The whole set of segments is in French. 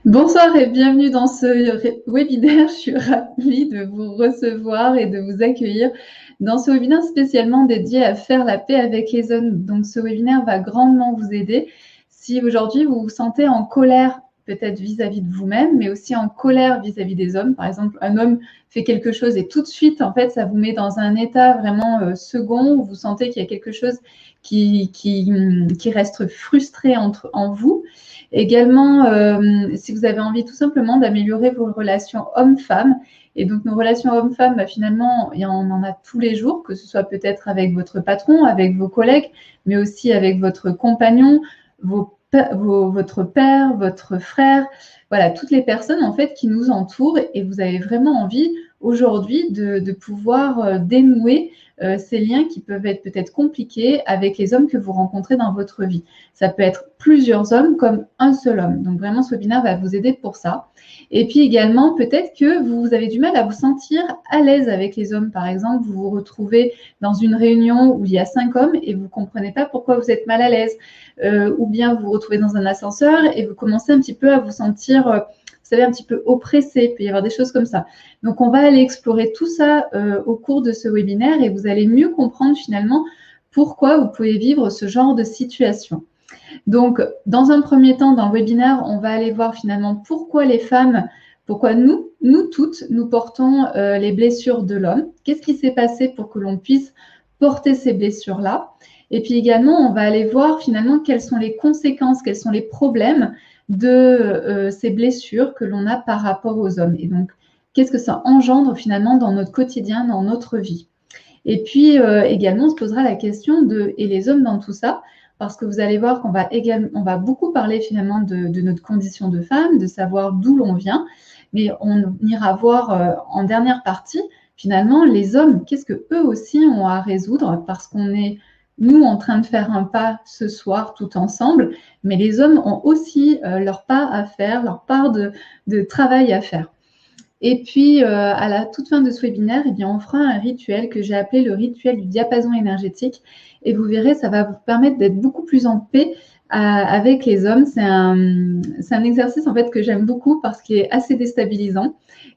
Bonsoir et bienvenue dans ce webinaire. Je suis ravie de vous recevoir et de vous accueillir dans ce webinaire spécialement dédié à faire la paix avec les hommes. Donc, ce webinaire va grandement vous aider si aujourd'hui vous vous sentez en colère, peut-être vis-à-vis de vous-même, mais aussi en colère vis-à-vis des hommes. Par exemple, un homme fait quelque chose et tout de suite, en fait, ça vous met dans un état vraiment second où vous sentez qu'il y a quelque chose qui reste frustré en vous. Également, si vous avez envie tout simplement d'améliorer vos relations hommes-femmes, et donc nos relations hommes-femmes, finalement, on en a tous les jours, que ce soit peut-être avec votre patron, avec vos collègues, mais aussi avec votre compagnon, votre père, votre frère, voilà, toutes les personnes en fait qui nous entourent, et vous avez vraiment envie aujourd'hui de pouvoir dénouer ces liens qui peuvent être peut-être compliqués avec les hommes que vous rencontrez dans votre vie. Ça peut être plusieurs hommes comme un seul homme. Donc vraiment, ce webinaire va vous aider pour ça. Et puis également, peut-être que vous avez du mal à vous sentir à l'aise avec les hommes. Par exemple, vous vous retrouvez dans une réunion où il y a 5 hommes et vous ne comprenez pas pourquoi vous êtes mal à l'aise. Ou bien vous vous retrouvez dans un ascenseur et vous commencez un petit peu à vous sentir, vous savez, un petit peu oppressé. Il peut y avoir des choses comme ça. Donc, on va aller explorer tout ça au cours de ce webinaire et vous allez mieux comprendre finalement pourquoi vous pouvez vivre ce genre de situation. Donc, dans un premier temps, dans le webinaire, on va aller voir finalement pourquoi les femmes, pourquoi nous toutes, nous portons les blessures de l'homme. Qu'est-ce qui s'est passé pour que l'on puisse porter ces blessures-là? Et puis également, on va aller voir finalement quelles sont les conséquences, quels sont les problèmes de ces blessures que l'on a par rapport aux hommes. Et donc, qu'est-ce que ça engendre finalement dans notre quotidien, dans notre vie? Et puis également, on se posera la question de et les hommes dans tout ça, parce que vous allez voir qu'on va beaucoup parler finalement de notre condition de femme, de savoir d'où l'on vient, mais on ira voir en dernière partie finalement les hommes, qu'est-ce que eux aussi ont à résoudre, parce qu'on est nous en train de faire un pas ce soir tout ensemble, mais les hommes ont aussi leur part à faire, leur part de travail à faire. Et puis, à la toute fin de ce webinaire, on fera un rituel que j'ai appelé le rituel du diapason énergétique. Et vous verrez, ça va vous permettre d'être beaucoup plus en paix avec les hommes. C'est un exercice en fait que j'aime beaucoup parce qu'il est assez déstabilisant.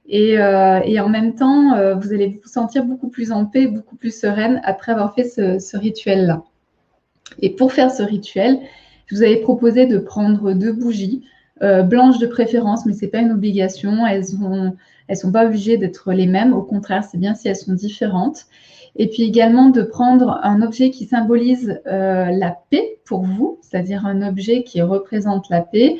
Et en même temps, vous allez vous sentir beaucoup plus en paix, beaucoup plus sereine après avoir fait ce rituel-là. Et pour faire ce rituel, je vous avais proposé de prendre 2 bougies, blanches de préférence, mais ce n'est pas une obligation. Elles sont pas obligées d'être les mêmes. Au contraire, c'est bien si elles sont différentes. Et puis également de prendre un objet qui symbolise la paix pour vous, c'est-à-dire un objet qui représente la paix.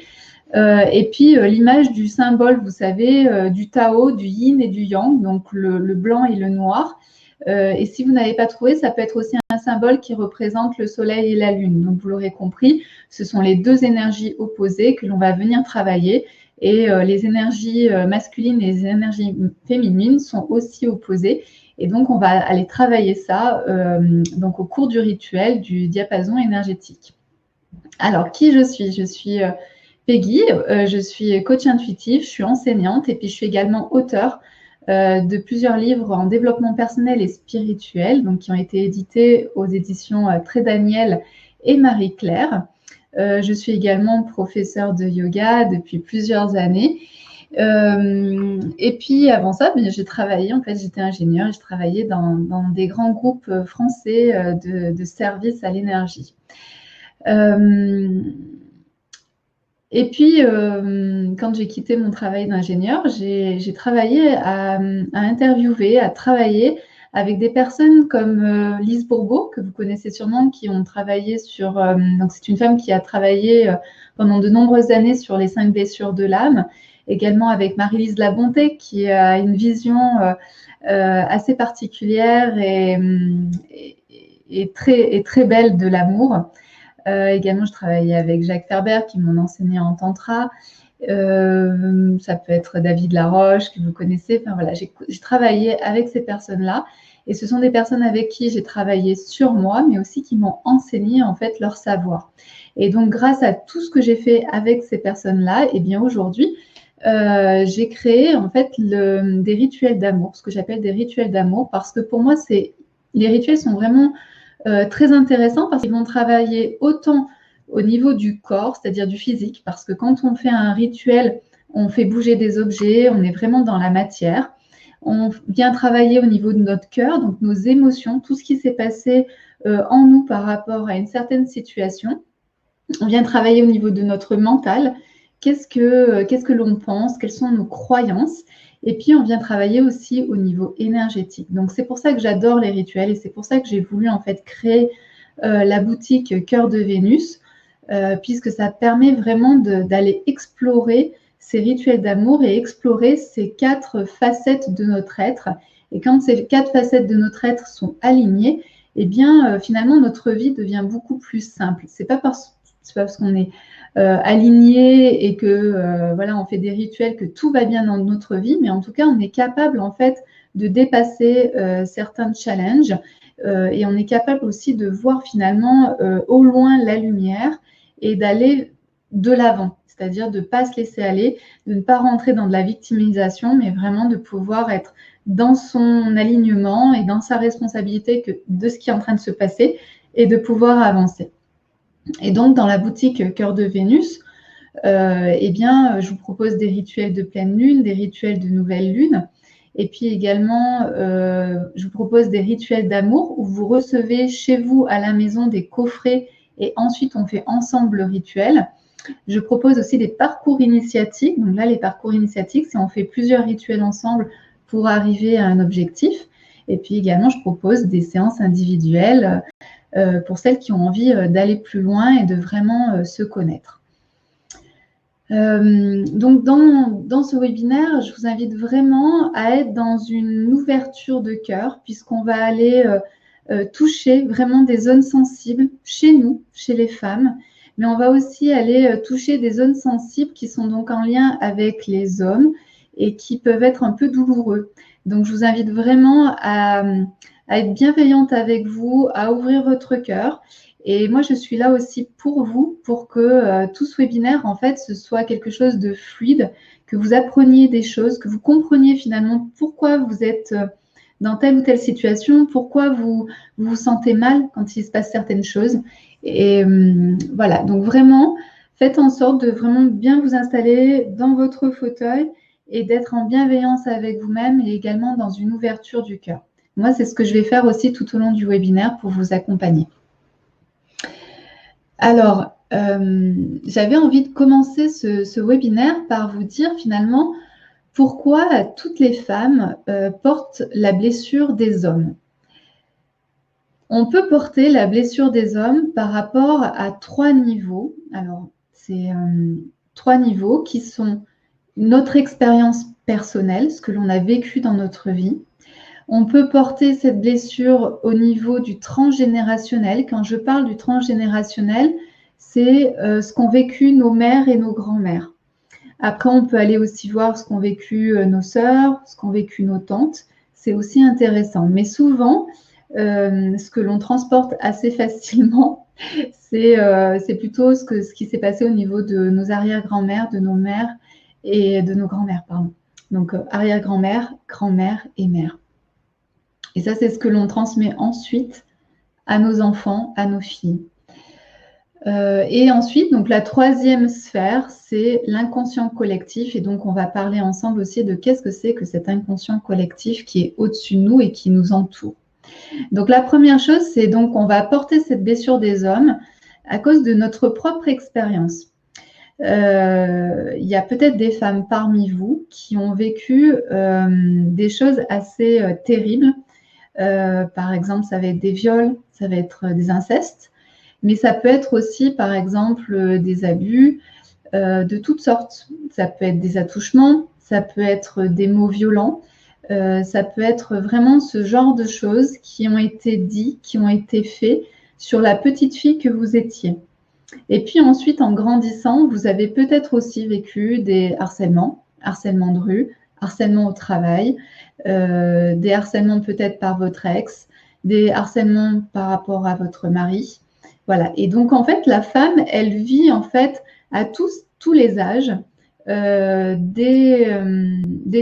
Et puis l'image du symbole, vous savez, du Tao, du yin et du yang, donc le blanc et le noir. Et si vous n'avez pas trouvé, ça peut être aussi un symbole qui représente le soleil et la lune. Donc, vous l'aurez compris, ce sont les 2 énergies opposées que l'on va venir travailler. Et les énergies masculines et les énergies féminines sont aussi opposées. Et donc, on va aller travailler ça donc au cours du rituel du diapason énergétique. Alors, qui je suis? Je suis Peggy, je suis coach intuitif, je suis enseignante et puis je suis également auteure de plusieurs livres en développement personnel et spirituel, donc qui ont été édités aux éditions Très Daniel et Marie-Claire. Je suis également professeure de yoga depuis plusieurs années. Et puis avant ça, j'ai travaillé, en fait, j'étais ingénieure et je travaillais dans des grands groupes français de services à l'énergie. Et puis, quand j'ai quitté mon travail d'ingénieur, j'ai travaillé à interviewer, à travailler avec des personnes comme Lise Bourbeau, que vous connaissez sûrement, qui ont travaillé sur... donc, c'est une femme qui a travaillé pendant de nombreuses années sur les 5 blessures de l'âme. Également avec Marie-Lise Labonté, qui a une vision assez particulière et très belle de l'amour. Également, je travaillais avec Jacques Ferber, qui m'ont enseigné en tantra. Ça peut être David Laroche, que vous connaissez. Enfin, voilà, j'ai travaillé avec ces personnes-là. Et ce sont des personnes avec qui j'ai travaillé sur moi, mais aussi qui m'ont enseigné en fait leur savoir. Et donc, grâce à tout ce que j'ai fait avec ces personnes-là, eh bien aujourd'hui, j'ai créé en fait des rituels d'amour, ce que j'appelle des rituels d'amour, parce que pour moi, les rituels sont vraiment très intéressants parce qu'ils vont travailler autant au niveau du corps, c'est-à-dire du physique, parce que quand on fait un rituel, on fait bouger des objets, on est vraiment dans la matière. On vient travailler au niveau de notre cœur, donc nos émotions, tout ce qui s'est passé en nous par rapport à une certaine situation. On vient travailler au niveau de notre mental. Qu'est-ce que l'on pense? Quelles sont nos croyances? Et puis, on vient travailler aussi au niveau énergétique. Donc, c'est pour ça que j'adore les rituels et c'est pour ça que j'ai voulu en fait créer la boutique Cœur de Vénus, puisque ça permet vraiment d'aller explorer ces rituels d'amour et explorer ces 4 facettes de notre être. Et quand ces 4 facettes de notre être sont alignées, eh bien, finalement, notre vie devient beaucoup plus simple. C'est pas parce qu'on est aligné et que voilà, on fait des rituels que tout va bien dans notre vie, mais en tout cas, on est capable en fait de dépasser certains challenges et on est capable aussi de voir finalement au loin la lumière et d'aller de l'avant, c'est-à-dire de ne pas se laisser aller, de ne pas rentrer dans de la victimisation, mais vraiment de pouvoir être dans son alignement et dans sa responsabilité de ce qui est en train de se passer et de pouvoir avancer. Et donc, dans la boutique Cœur de Vénus, eh bien, je vous propose des rituels de pleine lune, des rituels de nouvelle lune. Et puis également, je vous propose des rituels d'amour où vous recevez chez vous à la maison des coffrets et ensuite on fait ensemble le rituel. Je propose aussi des parcours initiatiques. Donc là, les parcours initiatiques, c'est on fait plusieurs rituels ensemble pour arriver à un objectif. Et puis également, je propose des séances individuelles pour celles qui ont envie d'aller plus loin et de vraiment se connaître. Donc, dans ce webinaire, je vous invite vraiment à être dans une ouverture de cœur, puisqu'on va aller toucher vraiment des zones sensibles chez nous, chez les femmes, mais on va aussi aller toucher des zones sensibles qui sont donc en lien avec les hommes et qui peuvent être un peu douloureux. Donc, je vous invite vraiment à être bienveillante avec vous, à ouvrir votre cœur. Et moi, je suis là aussi pour vous, pour que tout ce webinaire, en fait, ce soit quelque chose de fluide, que vous appreniez des choses, que vous compreniez finalement pourquoi vous êtes dans telle ou telle situation, pourquoi vous vous sentez mal quand il se passe certaines choses. Et voilà, donc vraiment, faites en sorte de vraiment bien vous installer dans votre fauteuil et d'être en bienveillance avec vous-même et également dans une ouverture du cœur. Moi, c'est ce que je vais faire aussi tout au long du webinaire pour vous accompagner. Alors, j'avais envie de commencer ce webinaire par vous dire finalement pourquoi toutes les femmes portent la blessure des hommes. On peut porter la blessure des hommes par rapport à 3 niveaux. Alors, c'est 3 niveaux qui sont notre expérience personnelle, ce que l'on a vécu dans notre vie. On peut porter cette blessure au niveau du transgénérationnel. Quand je parle du transgénérationnel, c'est ce qu'ont vécu nos mères et nos grands-mères. Après, on peut aller aussi voir ce qu'ont vécu nos sœurs, ce qu'ont vécu nos tantes. C'est aussi intéressant. Mais souvent, ce que l'on transporte assez facilement, c'est plutôt ce qui s'est passé au niveau de nos arrière-grand-mères, de nos mères et de nos grands-mères, pardon. Donc, arrière-grand-mère, grand-mère et mère. Et ça, c'est ce que l'on transmet ensuite à nos enfants, à nos filles. Et ensuite, donc la 3e sphère, c'est l'inconscient collectif. Et donc, on va parler ensemble aussi de qu'est-ce que c'est que cet inconscient collectif qui est au-dessus de nous et qui nous entoure. Donc, la première chose, c'est donc on va porter cette blessure des hommes à cause de notre propre expérience. Il y a peut-être des femmes parmi vous qui ont vécu des choses assez terribles. Par exemple, ça va être des viols, ça va être des incestes, mais ça peut être aussi, par exemple, des abus de toutes sortes. Ça peut être des attouchements, ça peut être des mots violents, ça peut être vraiment ce genre de choses qui ont été dites, qui ont été faits sur la petite fille que vous étiez. Et puis ensuite, en grandissant, vous avez peut-être aussi vécu des harcèlements de rue, harcèlement au travail, des harcèlements peut-être par votre ex, des harcèlements par rapport à votre mari. Voilà. Et donc, en fait, la femme, elle vit en fait à tous les âges des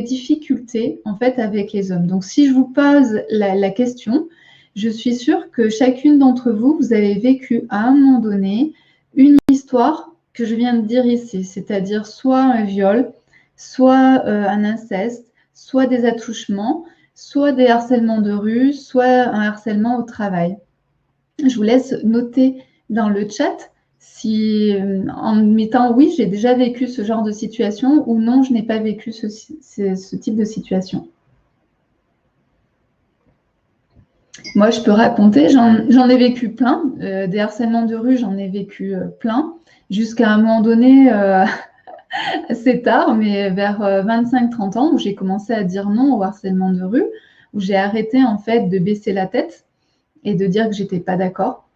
difficultés en fait avec les hommes. Donc, si je vous pose la question, je suis sûre que chacune d'entre vous, vous avez vécu à un moment donné une histoire que je viens de dire ici, c'est-à-dire soit un viol, soit un inceste, soit des attouchements, soit des harcèlements de rue, soit un harcèlement au travail. Je vous laisse noter dans le chat si, en mettant oui, j'ai déjà vécu ce genre de situation ou non, je n'ai pas vécu ce type de situation. Moi, je peux raconter, j'en ai vécu plein. Des harcèlements de rue, j'en ai vécu plein. Jusqu'à un moment donné, assez tard, mais vers 25-30 ans, où j'ai commencé à dire non au harcèlement de rue, où j'ai arrêté en fait de baisser la tête et de dire que j'étais pas d'accord.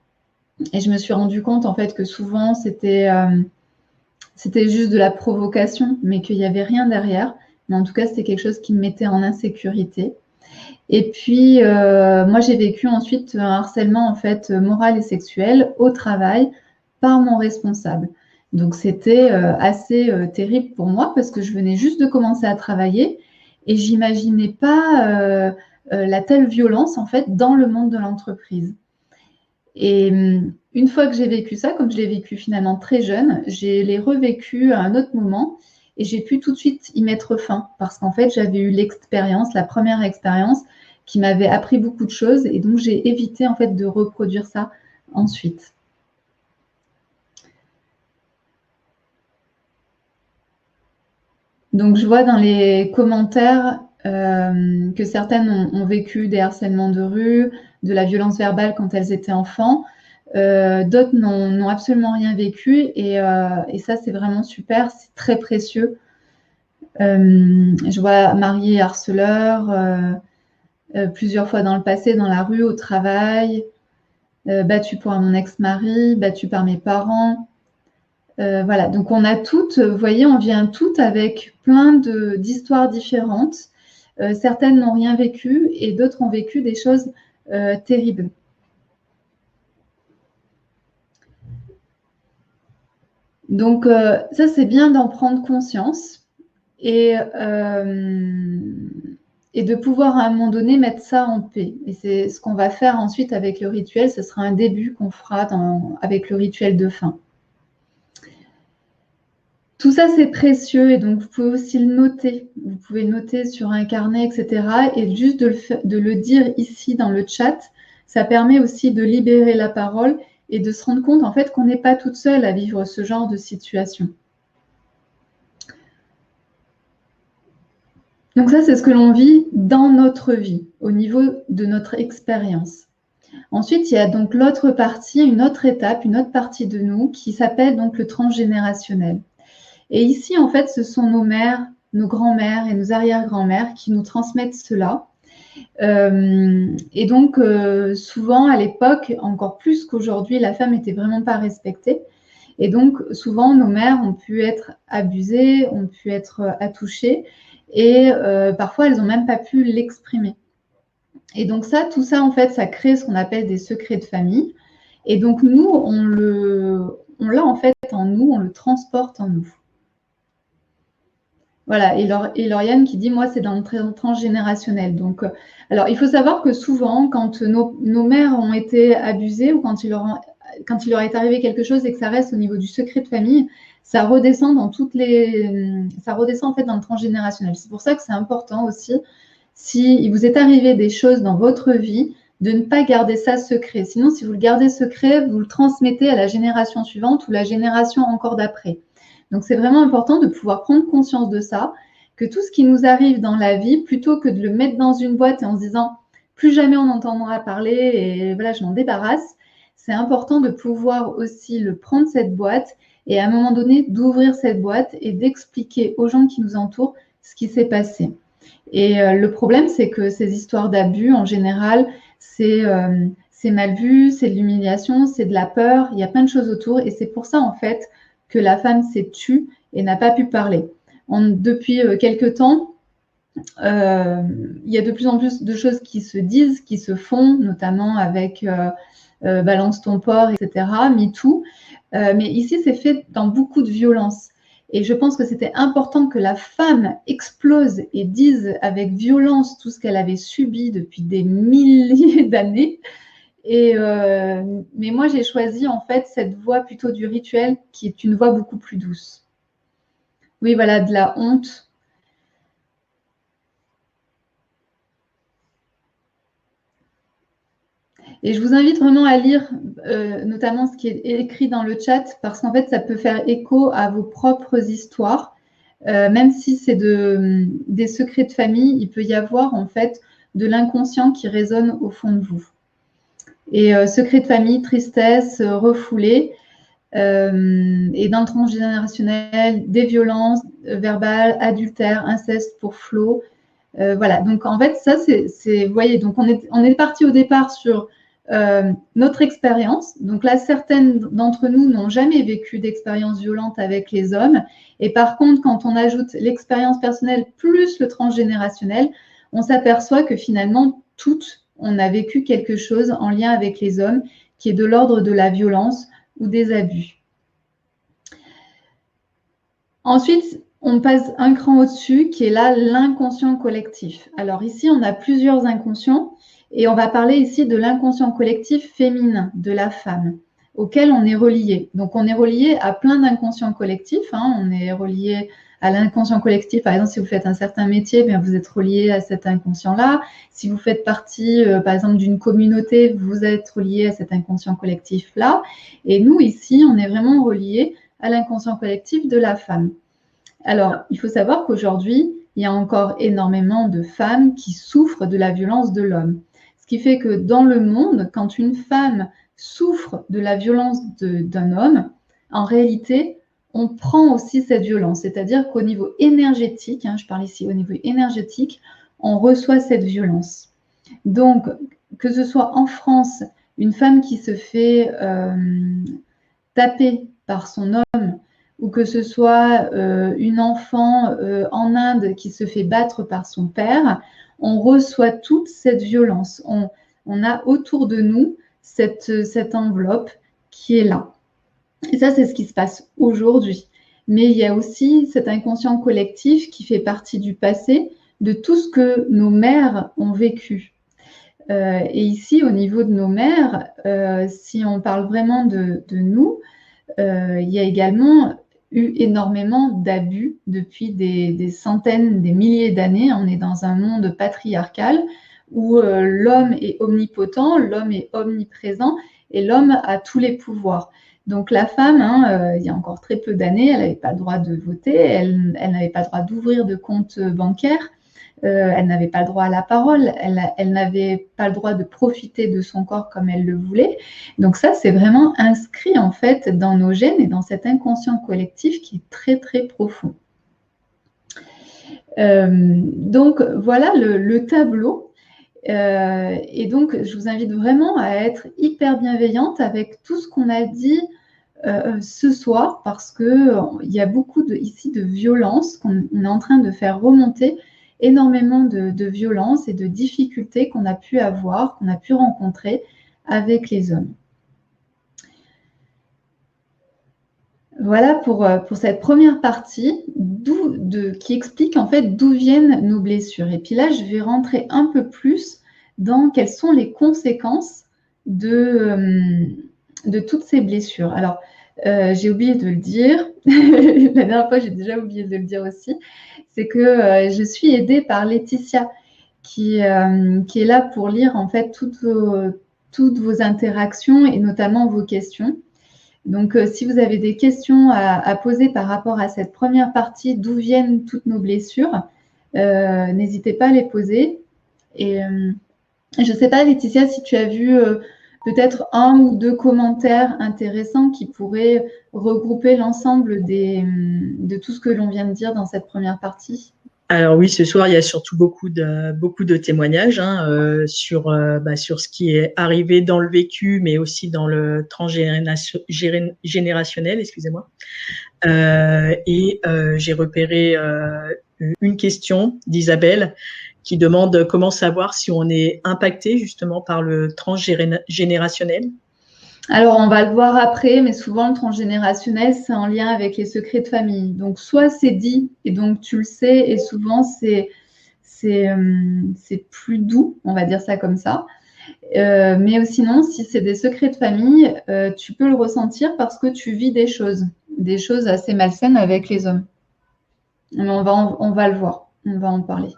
Et je me suis rendu compte en fait que souvent c'était juste de la provocation, mais qu'il n'y avait rien derrière. Mais en tout cas, c'était quelque chose qui me mettait en insécurité. Et puis, moi, j'ai vécu ensuite un harcèlement en fait moral et sexuel au travail par mon responsable. Donc, c'était assez terrible pour moi parce que je venais juste de commencer à travailler et j'imaginais pas la telle violence en fait dans le monde de l'entreprise. Et une fois que j'ai vécu ça, comme je l'ai vécu finalement très jeune, je l'ai revécu à un autre moment et j'ai pu tout de suite y mettre fin parce qu'en fait, j'avais eu l'expérience, la première expérience qui m'avait appris beaucoup de choses et donc j'ai évité en fait de reproduire ça ensuite. Donc je vois dans les commentaires que certaines ont vécu des harcèlements de rue, de la violence verbale quand elles étaient enfants. D'autres n'ont absolument rien vécu et ça c'est vraiment super, c'est très précieux. Je vois marié harceleur, plusieurs fois dans le passé, dans la rue, au travail, battue pour mon ex-mari, battue par mes parents. Voilà, donc on a toutes, vous voyez, on vient toutes avec plein d'histoires différentes. Certaines n'ont rien vécu et d'autres ont vécu des choses terribles. Donc ça, c'est bien d'en prendre conscience et de pouvoir à un moment donné mettre ça en paix. Et c'est ce qu'on va faire ensuite avec le rituel. Ce sera un début qu'on fera avec le rituel de fin. Tout ça, c'est précieux et donc vous pouvez aussi le noter. Vous pouvez le noter sur un carnet, etc. Et juste de le dire ici dans le chat, ça permet aussi de libérer la parole et de se rendre compte en fait qu'on n'est pas toute seule à vivre ce genre de situation. Donc ça, c'est ce que l'on vit dans notre vie, au niveau de notre expérience. Ensuite, il y a donc l'autre partie, une autre étape, une autre partie de nous qui s'appelle donc le transgénérationnel. Et ici, en fait, ce sont nos mères, nos grands-mères et nos arrière-grands-mères qui nous transmettent cela. Et donc, souvent, à l'époque, encore plus qu'aujourd'hui, la femme n'était vraiment pas respectée. Et donc, souvent, nos mères ont pu être abusées, ont pu être attouchées, et parfois, elles n'ont même pas pu l'exprimer. Et donc ça, tout ça, en fait, ça crée ce qu'on appelle des secrets de famille. Et donc, nous, on l'a en fait en nous, on le transporte en nous. Voilà, et Lauriane qui dit, moi, c'est dans le transgénérationnel. Donc, alors, il faut savoir que souvent, quand nos mères ont été abusées ou quand il leur est arrivé quelque chose et que ça reste au niveau du secret de famille, ça redescend ça redescend en fait dans le transgénérationnel. C'est pour ça que c'est important aussi, si il vous est arrivé des choses dans votre vie, de ne pas garder ça secret. Sinon, si vous le gardez secret, vous le transmettez à la génération suivante ou la génération encore d'après. Donc, c'est vraiment important de pouvoir prendre conscience de ça, que tout ce qui nous arrive dans la vie, plutôt que de le mettre dans une boîte et en se disant plus jamais on entendra parler et voilà, je m'en débarrasse, c'est important de pouvoir aussi le prendre cette boîte et à un moment donné d'ouvrir cette boîte et d'expliquer aux gens qui nous entourent ce qui s'est passé. Et le problème, c'est que ces histoires d'abus, en général, c'est mal vu, c'est de l'humiliation, c'est de la peur, il y a plein de choses autour et c'est pour ça en fait que la femme s'est tue et n'a pas pu parler. Depuis quelques temps, il y a de plus en plus de choses qui se disent, qui se font, notamment avec Balance ton porc, etc., MeToo. Mais ici, c'est fait dans beaucoup de violence. Et je pense que c'était important que la femme explose et dise avec violence tout ce qu'elle avait subi depuis des milliers d'années. Mais moi, j'ai choisi en fait cette voie plutôt du rituel qui est une voie beaucoup plus douce. Oui, voilà, de la honte. Et je vous invite vraiment à lire notamment ce qui est écrit dans le chat parce qu'en fait, ça peut faire écho à vos propres histoires. Même si c'est des secrets de famille, il peut y avoir en fait de l'inconscient qui résonne au fond de vous. Et secrets de famille, tristesse, refoulé, et dans le transgénérationnel, des violences verbales, adultère, inceste pour Flo. Voilà, donc en fait, ça, vous voyez, donc on est parti au départ sur notre expérience. Donc là, certaines d'entre nous n'ont jamais vécu d'expérience violente avec les hommes. Et par contre, quand on ajoute l'expérience personnelle plus le transgénérationnel, on s'aperçoit que finalement, toutes, on a vécu quelque chose en lien avec les hommes qui est de l'ordre de la violence ou des abus. Ensuite, on passe un cran au-dessus qui est là l'inconscient collectif. Alors ici, on a plusieurs inconscients et on va parler ici de l'inconscient collectif féminin, de la femme, auquel on est relié. Donc on est relié à plein d'inconscients collectifs. On est relié à l'inconscient collectif. Par exemple, si vous faites un certain métier, bien, vous êtes relié à cet inconscient-là. Si vous faites partie, par exemple, d'une communauté, vous êtes relié à cet inconscient collectif-là. Et nous, ici, on est vraiment relié à l'inconscient collectif de la femme. Alors, il faut savoir qu'aujourd'hui, il y a encore énormément de femmes qui souffrent de la violence de l'homme. Ce qui fait que dans le monde, quand une femme souffre de la violence d'un homme, en réalité, on prend aussi cette violence. C'est-à-dire qu'au niveau énergétique, je parle ici au niveau énergétique, on reçoit cette violence. Donc, que ce soit en France, une femme qui se fait taper par son homme, ou que ce soit une enfant en Inde qui se fait battre par son père, on reçoit toute cette violence. On a autour de nous cette enveloppe qui est là. Et ça, c'est ce qui se passe aujourd'hui. Mais il y a aussi cet inconscient collectif qui fait partie du passé, de tout ce que nos mères ont vécu. Et ici, au niveau de nos mères, si on parle vraiment de nous, il y a également eu énormément d'abus depuis des centaines, des milliers d'années. On est dans un monde patriarcal où l'homme est omnipotent, l'homme est omniprésent et l'homme a tous les pouvoirs. Donc la femme, il y a encore très peu d'années, elle n'avait pas le droit de voter, elle n'avait pas le droit d'ouvrir de compte bancaire. Elle n'avait pas le droit à la parole, elle n'avait pas le droit de profiter de son corps comme elle le voulait. Donc ça, c'est vraiment inscrit en fait dans nos gènes et dans cet inconscient collectif qui est très très profond. Donc voilà le tableau. Et donc, je vous invite vraiment à être hyper bienveillante avec tout ce qu'on a dit ce soir parce qu'il y a beaucoup ici de violence qu'on est en train de faire remonter, énormément de violence et de difficultés qu'on a pu avoir, qu'on a pu rencontrer avec les hommes. Voilà pour cette première partie qui explique en fait d'où viennent nos blessures. Et puis là, je vais rentrer un peu plus dans quelles sont les conséquences de toutes ces blessures. Alors, j'ai oublié de le dire, la dernière fois j'ai déjà oublié de le dire aussi, c'est que je suis aidée par Laetitia qui est là pour lire en fait toutes vos interactions et notamment vos questions. Donc, si vous avez des questions à poser par rapport à cette première partie, d'où viennent toutes nos blessures, n'hésitez pas à les poser. Et je ne sais pas, Laetitia, si tu as vu peut-être un ou deux commentaires intéressants qui pourraient regrouper l'ensemble de tout ce que l'on vient de dire dans cette première partie. Alors oui, ce soir, il y a surtout beaucoup de témoignages sur ce qui est arrivé dans le vécu, mais aussi dans le transgénérationnel, excusez-moi. Et j'ai repéré une question d'Isabelle qui demande comment savoir si on est impacté justement par le transgénérationnel. Alors, on va le voir après, mais souvent, le transgénérationnel, c'est en lien avec les secrets de famille. Donc, soit c'est dit, et donc tu le sais, et souvent, c'est plus doux, on va dire ça comme ça. Mais sinon, si c'est des secrets de famille, tu peux le ressentir parce que tu vis des choses assez malsaines avec les hommes. Mais on va le voir, on va en parler.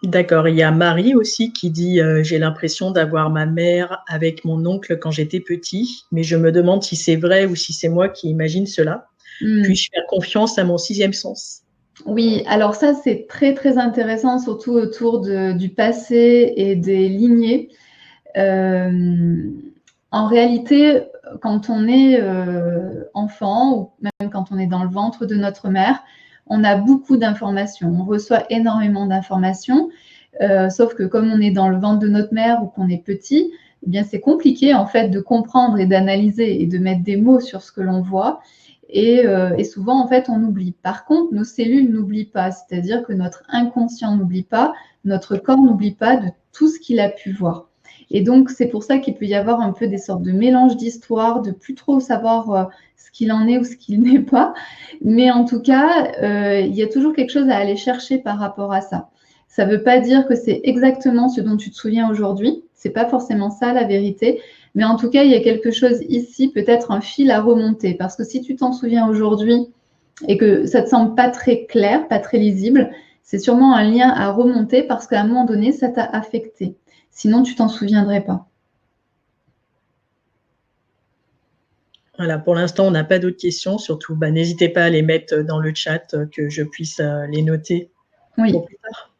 D'accord. Il y a Marie aussi qui dit j'ai l'impression d'avoir ma mère avec mon oncle quand j'étais petit, mais je me demande si c'est vrai ou si c'est moi qui imagine cela. Puis-je faire confiance à mon sixième sens? Oui, alors ça, c'est très, très intéressant, surtout autour du passé et des lignées. En réalité, quand on est enfant ou même quand on est dans le ventre de notre mère, on a beaucoup d'informations. On reçoit énormément d'informations, sauf que comme on est dans le ventre de notre mère ou qu'on est petit, eh bien c'est compliqué en fait de comprendre et d'analyser et de mettre des mots sur ce que l'on voit. Et souvent, en fait, on oublie. Par contre, nos cellules n'oublient pas, c'est-à-dire que notre inconscient n'oublie pas, notre corps n'oublie pas de tout ce qu'il a pu voir. Et donc, c'est pour ça qu'il peut y avoir un peu des sortes de mélanges d'histoires, de plus trop savoir ce qu'il en est ou ce qu'il n'est pas. Mais en tout cas, il y a toujours quelque chose à aller chercher par rapport à ça. Ça ne veut pas dire que c'est exactement ce dont tu te souviens aujourd'hui. Ce n'est pas forcément ça la vérité. Mais en tout cas, il y a quelque chose ici, peut-être un fil à remonter. Parce que si tu t'en souviens aujourd'hui et que ça ne te semble pas très clair, pas très lisible, c'est sûrement un lien à remonter parce qu'à un moment donné, ça t'a affecté. Sinon, tu t'en souviendrais pas. Voilà, pour l'instant, on n'a pas d'autres questions. Surtout, n'hésitez pas à les mettre dans le chat, que je puisse les noter pour plus tard.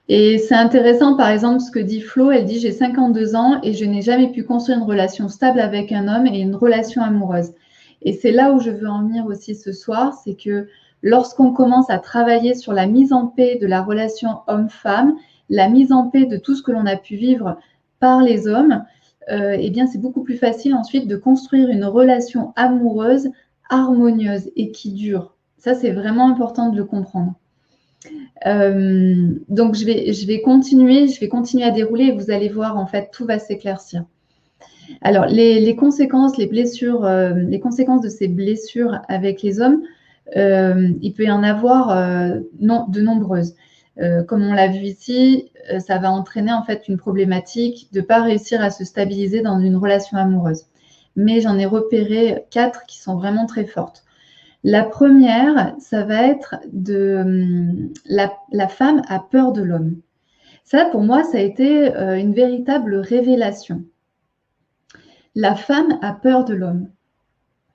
Et c'est intéressant, par exemple, ce que dit Flo. Elle dit « J'ai 52 ans et je n'ai jamais pu construire une relation stable avec un homme et une relation amoureuse. » Et c'est là où je veux en venir aussi ce soir, c'est que lorsqu'on commence à travailler sur la mise en paix de la relation homme-femme, la mise en paix de tout ce que l'on a pu vivre par les hommes, eh bien, c'est beaucoup plus facile ensuite de construire une relation amoureuse, harmonieuse et qui dure. Ça, c'est vraiment important de le comprendre. Donc, je vais continuer à dérouler et vous allez voir, en fait, tout va s'éclaircir. Alors, les conséquences, les conséquences de ces blessures avec les hommes, il peut y en avoir de nombreuses. Comme on l'a vu ici, ça va entraîner en fait une problématique de ne pas réussir à se stabiliser dans une relation amoureuse. Mais j'en ai repéré 4 qui sont vraiment très fortes. La première, ça va être la femme a peur de l'homme. Ça, pour moi, ça a été une véritable révélation. La femme a peur de l'homme.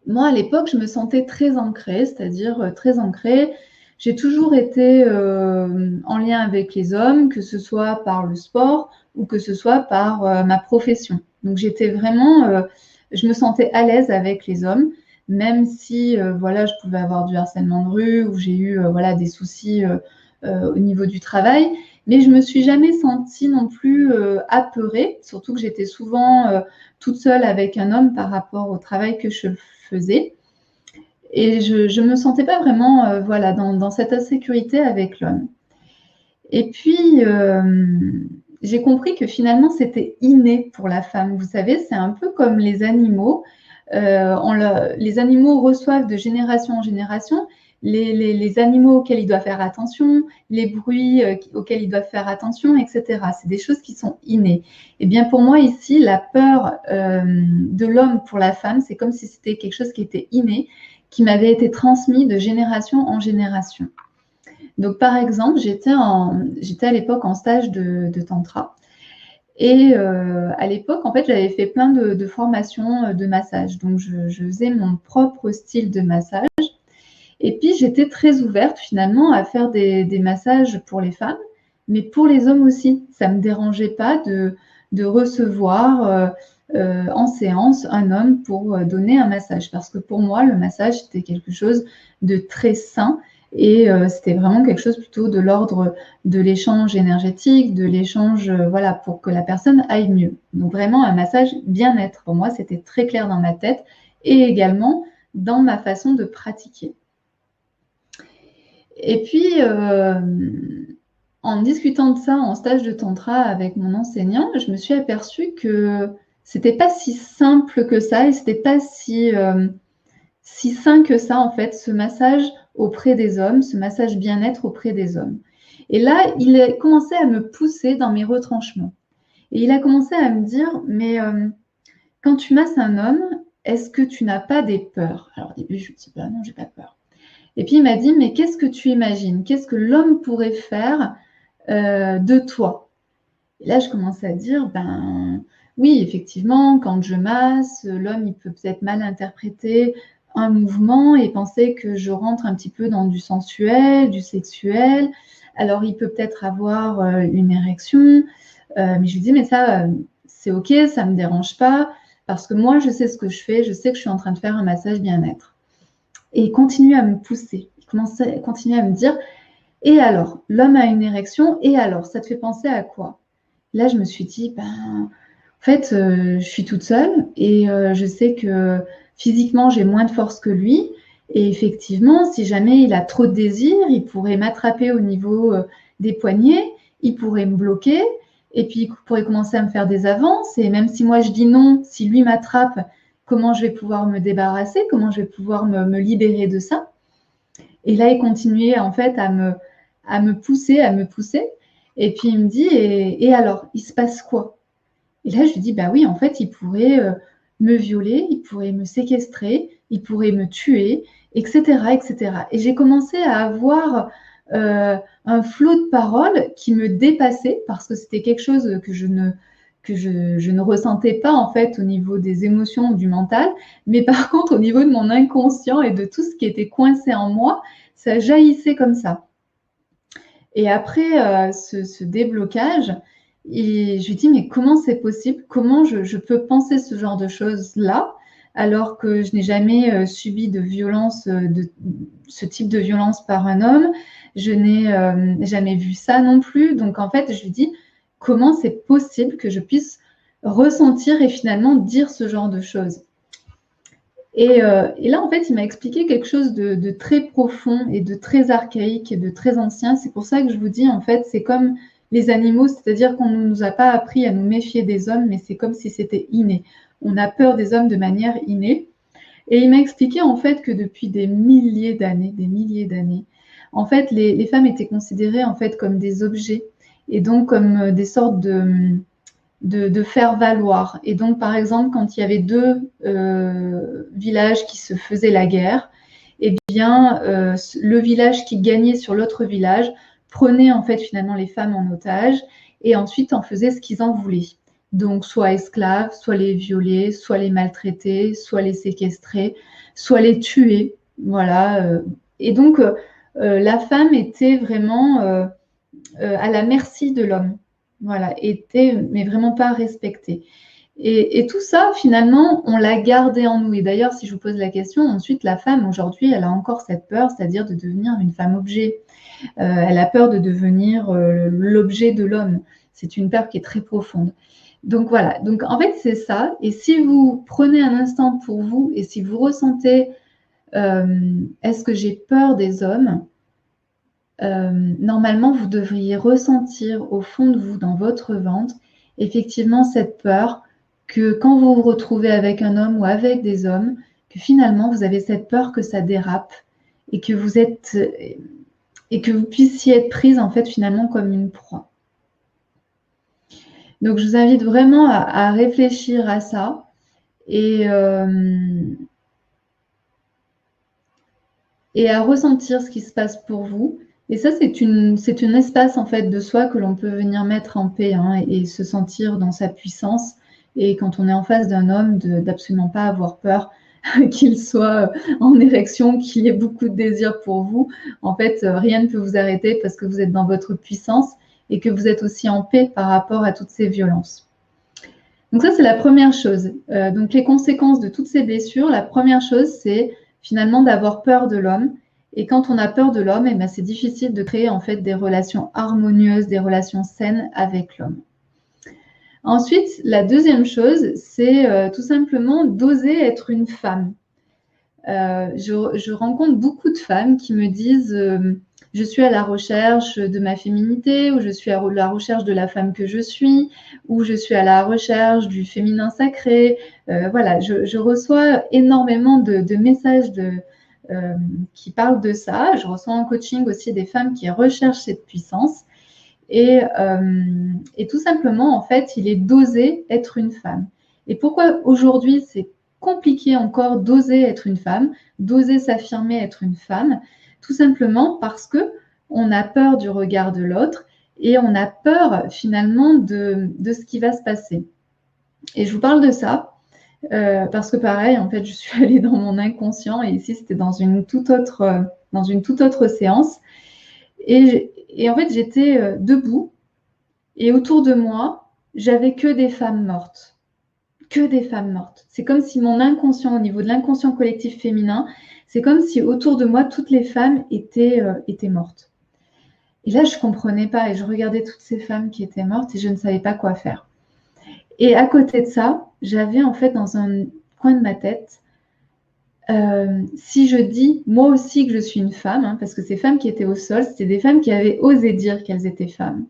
Moi, à l'époque, je me sentais très ancrée, c'est-à-dire très ancrée. J'ai toujours été en lien avec les hommes, que ce soit par le sport ou que ce soit par ma profession. Donc, j'étais vraiment, je me sentais à l'aise avec les hommes, même si, voilà, je pouvais avoir du harcèlement de rue ou j'ai eu, voilà, des soucis au niveau du travail. Mais je ne me suis jamais sentie non plus apeurée, surtout que j'étais souvent toute seule avec un homme par rapport au travail que je faisais. Et je ne me sentais pas vraiment voilà, dans cette insécurité avec l'homme. Et puis, j'ai compris que finalement, c'était inné pour la femme. Vous savez, c'est un peu comme les animaux. Les animaux reçoivent de génération en génération les animaux auxquels ils doivent faire attention, les bruits auxquels ils doivent faire attention, etc. C'est des choses qui sont innées. Et bien pour moi ici, la peur de l'homme pour la femme, c'est comme si c'était quelque chose qui était inné, qui m'avait été transmis de génération en génération. Donc par exemple, j'étais à l'époque en stage de tantra. Et à l'époque, en fait, j'avais fait plein de formations de massage. Donc, je faisais mon propre style de massage. Et puis, j'étais très ouverte finalement à faire des massages pour les femmes, mais pour les hommes aussi. Ça ne me dérangeait pas de recevoir en séance un homme pour donner un massage. Parce que pour moi, le massage, c'était quelque chose de très sain. Et c'était vraiment quelque chose plutôt de l'ordre de l'échange énergétique, de l'échange, voilà, pour que la personne aille mieux. Donc vraiment un massage bien-être. Pour moi, c'était très clair dans ma tête et également dans ma façon de pratiquer. Et puis, en discutant de ça en stage de tantra avec mon enseignant, je me suis aperçue que c'était pas si simple que ça et c'était pas si sain que ça, en fait, ce massage auprès des hommes, ce massage bien-être auprès des hommes. Et là, il a commencé à me pousser dans mes retranchements. Et il a commencé à me dire, mais quand tu masses un homme, est-ce que tu n'as pas des peurs? Alors au début, je me dis, bah non, j'ai pas peur. Et puis il m'a dit, mais qu'est-ce que tu imagines? Qu'est-ce que l'homme pourrait faire de toi? Et là, je commence à dire, ben oui, effectivement, quand je masse, l'homme, il peut peut-être mal interpréter un mouvement et penser que je rentre un petit peu dans du sensuel, du sexuel. Alors, il peut peut-être avoir une érection, mais je lui dis, mais ça, c'est OK, ça ne me dérange pas, parce que moi, je sais ce que je fais, je sais que je suis en train de faire un massage bien-être. Et il continue à me pousser, continue à me dire, et alors, l'homme a une érection, et alors, ça te fait penser à quoi? Là, je me suis dit, ben, en fait, je suis toute seule et je sais que physiquement, j'ai moins de force que lui. Et effectivement, si jamais il a trop de désir, il pourrait m'attraper au niveau des poignets, il pourrait me bloquer et puis il pourrait commencer à me faire des avances. Et même si moi je dis non, si lui m'attrape, comment je vais pouvoir me débarrasser? Comment je vais pouvoir me libérer de ça? Et là, il continuait en fait à me pousser, à me pousser. Et puis il me dit, et alors, il se passe quoi? Et là, je lui dis, bah oui, en fait, il pourrait me violer, il pourrait me séquestrer, il pourrait me tuer, etc., etc. Et j'ai commencé à avoir un flot de paroles qui me dépassait parce que c'était quelque chose que je ne ressentais pas en fait au niveau des émotions ou du mental, mais par contre au niveau de mon inconscient et de tout ce qui était coincé en moi, ça jaillissait comme ça. Et après ce déblocage, je lui dis, mais comment c'est possible? Comment je peux penser ce genre de choses-là alors que je n'ai jamais subi de violence, de ce type de violence par un homme? Je n'ai jamais vu ça non plus. Donc en fait, je lui dis, comment c'est possible que je puisse ressentir et finalement dire ce genre de choses? Et là, en fait, il m'a expliqué quelque chose de très profond et de très archaïque et de très ancien. C'est pour ça que je vous dis, en fait, c'est comme les animaux, c'est-à-dire qu'on ne nous a pas appris à nous méfier des hommes, mais c'est comme si c'était inné. On a peur des hommes de manière innée. Et il m'a expliqué, en fait, que depuis des milliers d'années, en fait, les femmes étaient considérées, en fait, comme des objets et donc comme des sortes de faire valoir. Et donc, par exemple, quand il y avait deux villages qui se faisaient la guerre, eh bien, le village qui gagnait sur l'autre village prenait en fait finalement les femmes en otage et ensuite en faisait ce qu'ils en voulaient. Donc, soit esclaves, soit les violer, soit les maltraiter, soit les séquestrer, soit les tuer. Voilà. Et donc, la femme était vraiment à la merci de l'homme. Voilà, était mais vraiment pas respectée. Et tout ça, finalement, on l'a gardé en nous. Et d'ailleurs, si je vous pose la question, ensuite, la femme, aujourd'hui, elle a encore cette peur, c'est-à-dire de devenir une femme objet. Elle a peur de devenir l'objet de l'homme. C'est une peur qui est très profonde. Donc voilà, donc en fait, c'est ça. Et si vous prenez un instant pour vous et si vous ressentez, est-ce que j'ai peur des hommes? Normalement, vous devriez ressentir au fond de vous, dans votre ventre, effectivement cette peur que quand vous vous retrouvez avec un homme ou avec des hommes, que finalement vous avez cette peur que ça dérape et que vous êtes et que vous puissiez être prise en fait finalement comme une proie. Donc je vous invite vraiment à réfléchir à ça et à ressentir ce qui se passe pour vous. Et ça, c'est un espace en fait de soi que l'on peut venir mettre en paix et se sentir dans sa puissance. Et quand on est en face d'un homme, d'absolument pas avoir peur qu'il soit en érection, qu'il y ait beaucoup de désir pour vous. En fait, rien ne peut vous arrêter parce que vous êtes dans votre puissance et que vous êtes aussi en paix par rapport à toutes ces violences. Donc ça, c'est la première chose. Donc les conséquences de toutes ces blessures, la première chose, c'est finalement d'avoir peur de l'homme. Et quand on a peur de l'homme, eh ben, c'est difficile de créer en fait des relations harmonieuses, des relations saines avec l'homme. Ensuite, la deuxième chose, c'est tout simplement d'oser être une femme. Je rencontre beaucoup de femmes qui me disent je suis à la recherche de ma féminité, ou je suis à la recherche de la femme que je suis, ou je suis à la recherche du féminin sacré. Voilà, je reçois énormément de messages qui parlent de ça. Je reçois en coaching aussi des femmes qui recherchent cette puissance. Et tout simplement, en fait, il est d'oser être une femme. Et pourquoi aujourd'hui, c'est compliqué encore d'oser être une femme, d'oser s'affirmer être une femme? Tout simplement parce que on a peur du regard de l'autre et on a peur finalement de ce qui va se passer. Et je vous parle de ça parce que pareil, en fait, je suis allée dans mon inconscient et ici, c'était dans une toute autre séance. Et en fait, j'étais debout et autour de moi, j'avais que des femmes mortes. Que des femmes mortes. C'est comme si mon inconscient, au niveau de l'inconscient collectif féminin, c'est comme si autour de moi, toutes les femmes étaient mortes. Et là, je ne comprenais pas et je regardais toutes ces femmes qui étaient mortes et je ne savais pas quoi faire. Et à côté de ça, j'avais en fait dans un coin de ma tête, si je dis moi aussi que je suis une femme, hein, parce que ces femmes qui étaient au sol, c'était des femmes qui avaient osé dire qu'elles étaient femmes.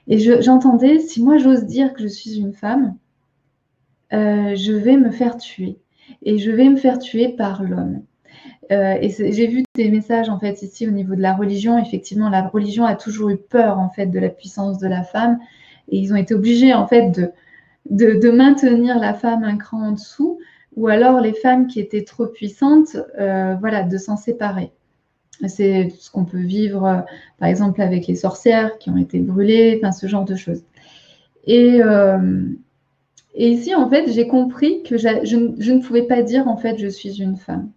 Et j'entendais, si moi j'ose dire que je suis une femme, je vais me faire tuer. Et je vais me faire tuer par l'homme. Et j'ai vu des messages en fait ici au niveau de la religion. Effectivement, la religion a toujours eu peur en fait de la puissance de la femme. Et ils ont été obligés en fait de maintenir la femme un cran en dessous. Ou alors les femmes qui étaient trop puissantes, voilà, de s'en séparer. C'est ce qu'on peut vivre, par exemple, avec les sorcières qui ont été brûlées, enfin, ce genre de choses. Et ici, en fait, j'ai compris que je ne pouvais pas dire, en fait, je suis une femme.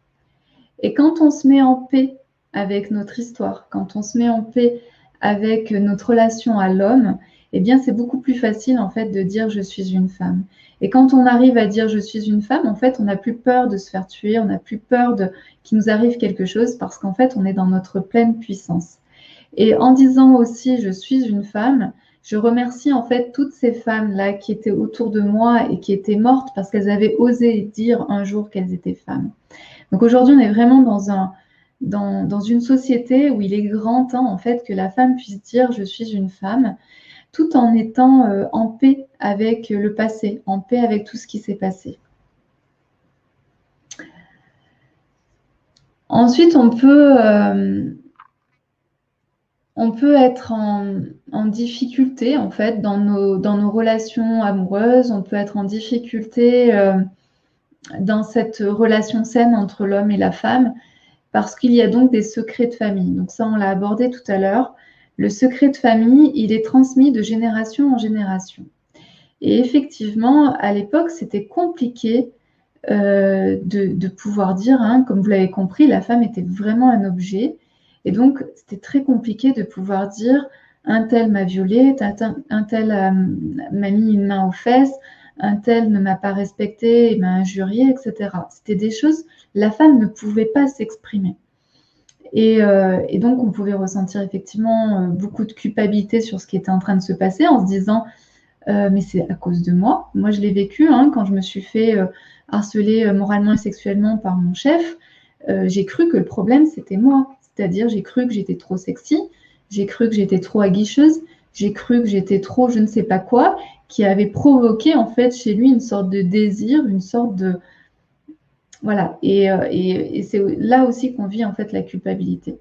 Et quand on se met en paix avec notre histoire, quand on se met en paix avec notre relation à l'homme, eh bien, c'est beaucoup plus facile, en fait, de dire je suis une femme. Et quand on arrive à dire je suis une femme, en fait, on n'a plus peur de se faire tuer, on n'a plus peur qu'il nous arrive quelque chose parce qu'en fait, on est dans notre pleine puissance. Et en disant aussi je suis une femme, je remercie en fait toutes ces femmes-là qui étaient autour de moi et qui étaient mortes parce qu'elles avaient osé dire un jour qu'elles étaient femmes. Donc aujourd'hui, on est vraiment dans une société où il est grand temps en fait que la femme puisse dire je suis une femme, tout en étant en paix avec le passé, en paix avec tout ce qui s'est passé. Ensuite, on peut être en difficulté en fait dans nos relations amoureuses, on peut être en difficulté dans cette relation saine entre l'homme et la femme parce qu'il y a donc des secrets de famille. Donc ça, on l'a abordé tout à l'heure. Le secret de famille, il est transmis de génération en génération. Et effectivement, à l'époque, c'était compliqué de pouvoir dire, hein, comme vous l'avez compris, la femme était vraiment un objet. Et donc, c'était très compliqué de pouvoir dire un tel m'a violée, un tel m'a mis une main aux fesses, un tel ne m'a pas respectée et m'a injuriée, etc. C'était des choses, la femme ne pouvait pas s'exprimer. Et donc, on pouvait ressentir effectivement beaucoup de culpabilité sur ce qui était en train de se passer en se disant mais c'est à cause de moi. Moi, je l'ai vécu hein, quand je me suis fait harceler moralement et sexuellement par mon chef. J'ai cru que le problème, c'était moi. C'est-à-dire, j'ai cru que j'étais trop sexy, j'ai cru que j'étais trop aguicheuse, j'ai cru que j'étais trop je ne sais pas quoi, qui avait provoqué en fait chez lui une sorte de désir, une sorte de... Voilà. Et c'est là aussi qu'on vit en fait la culpabilité.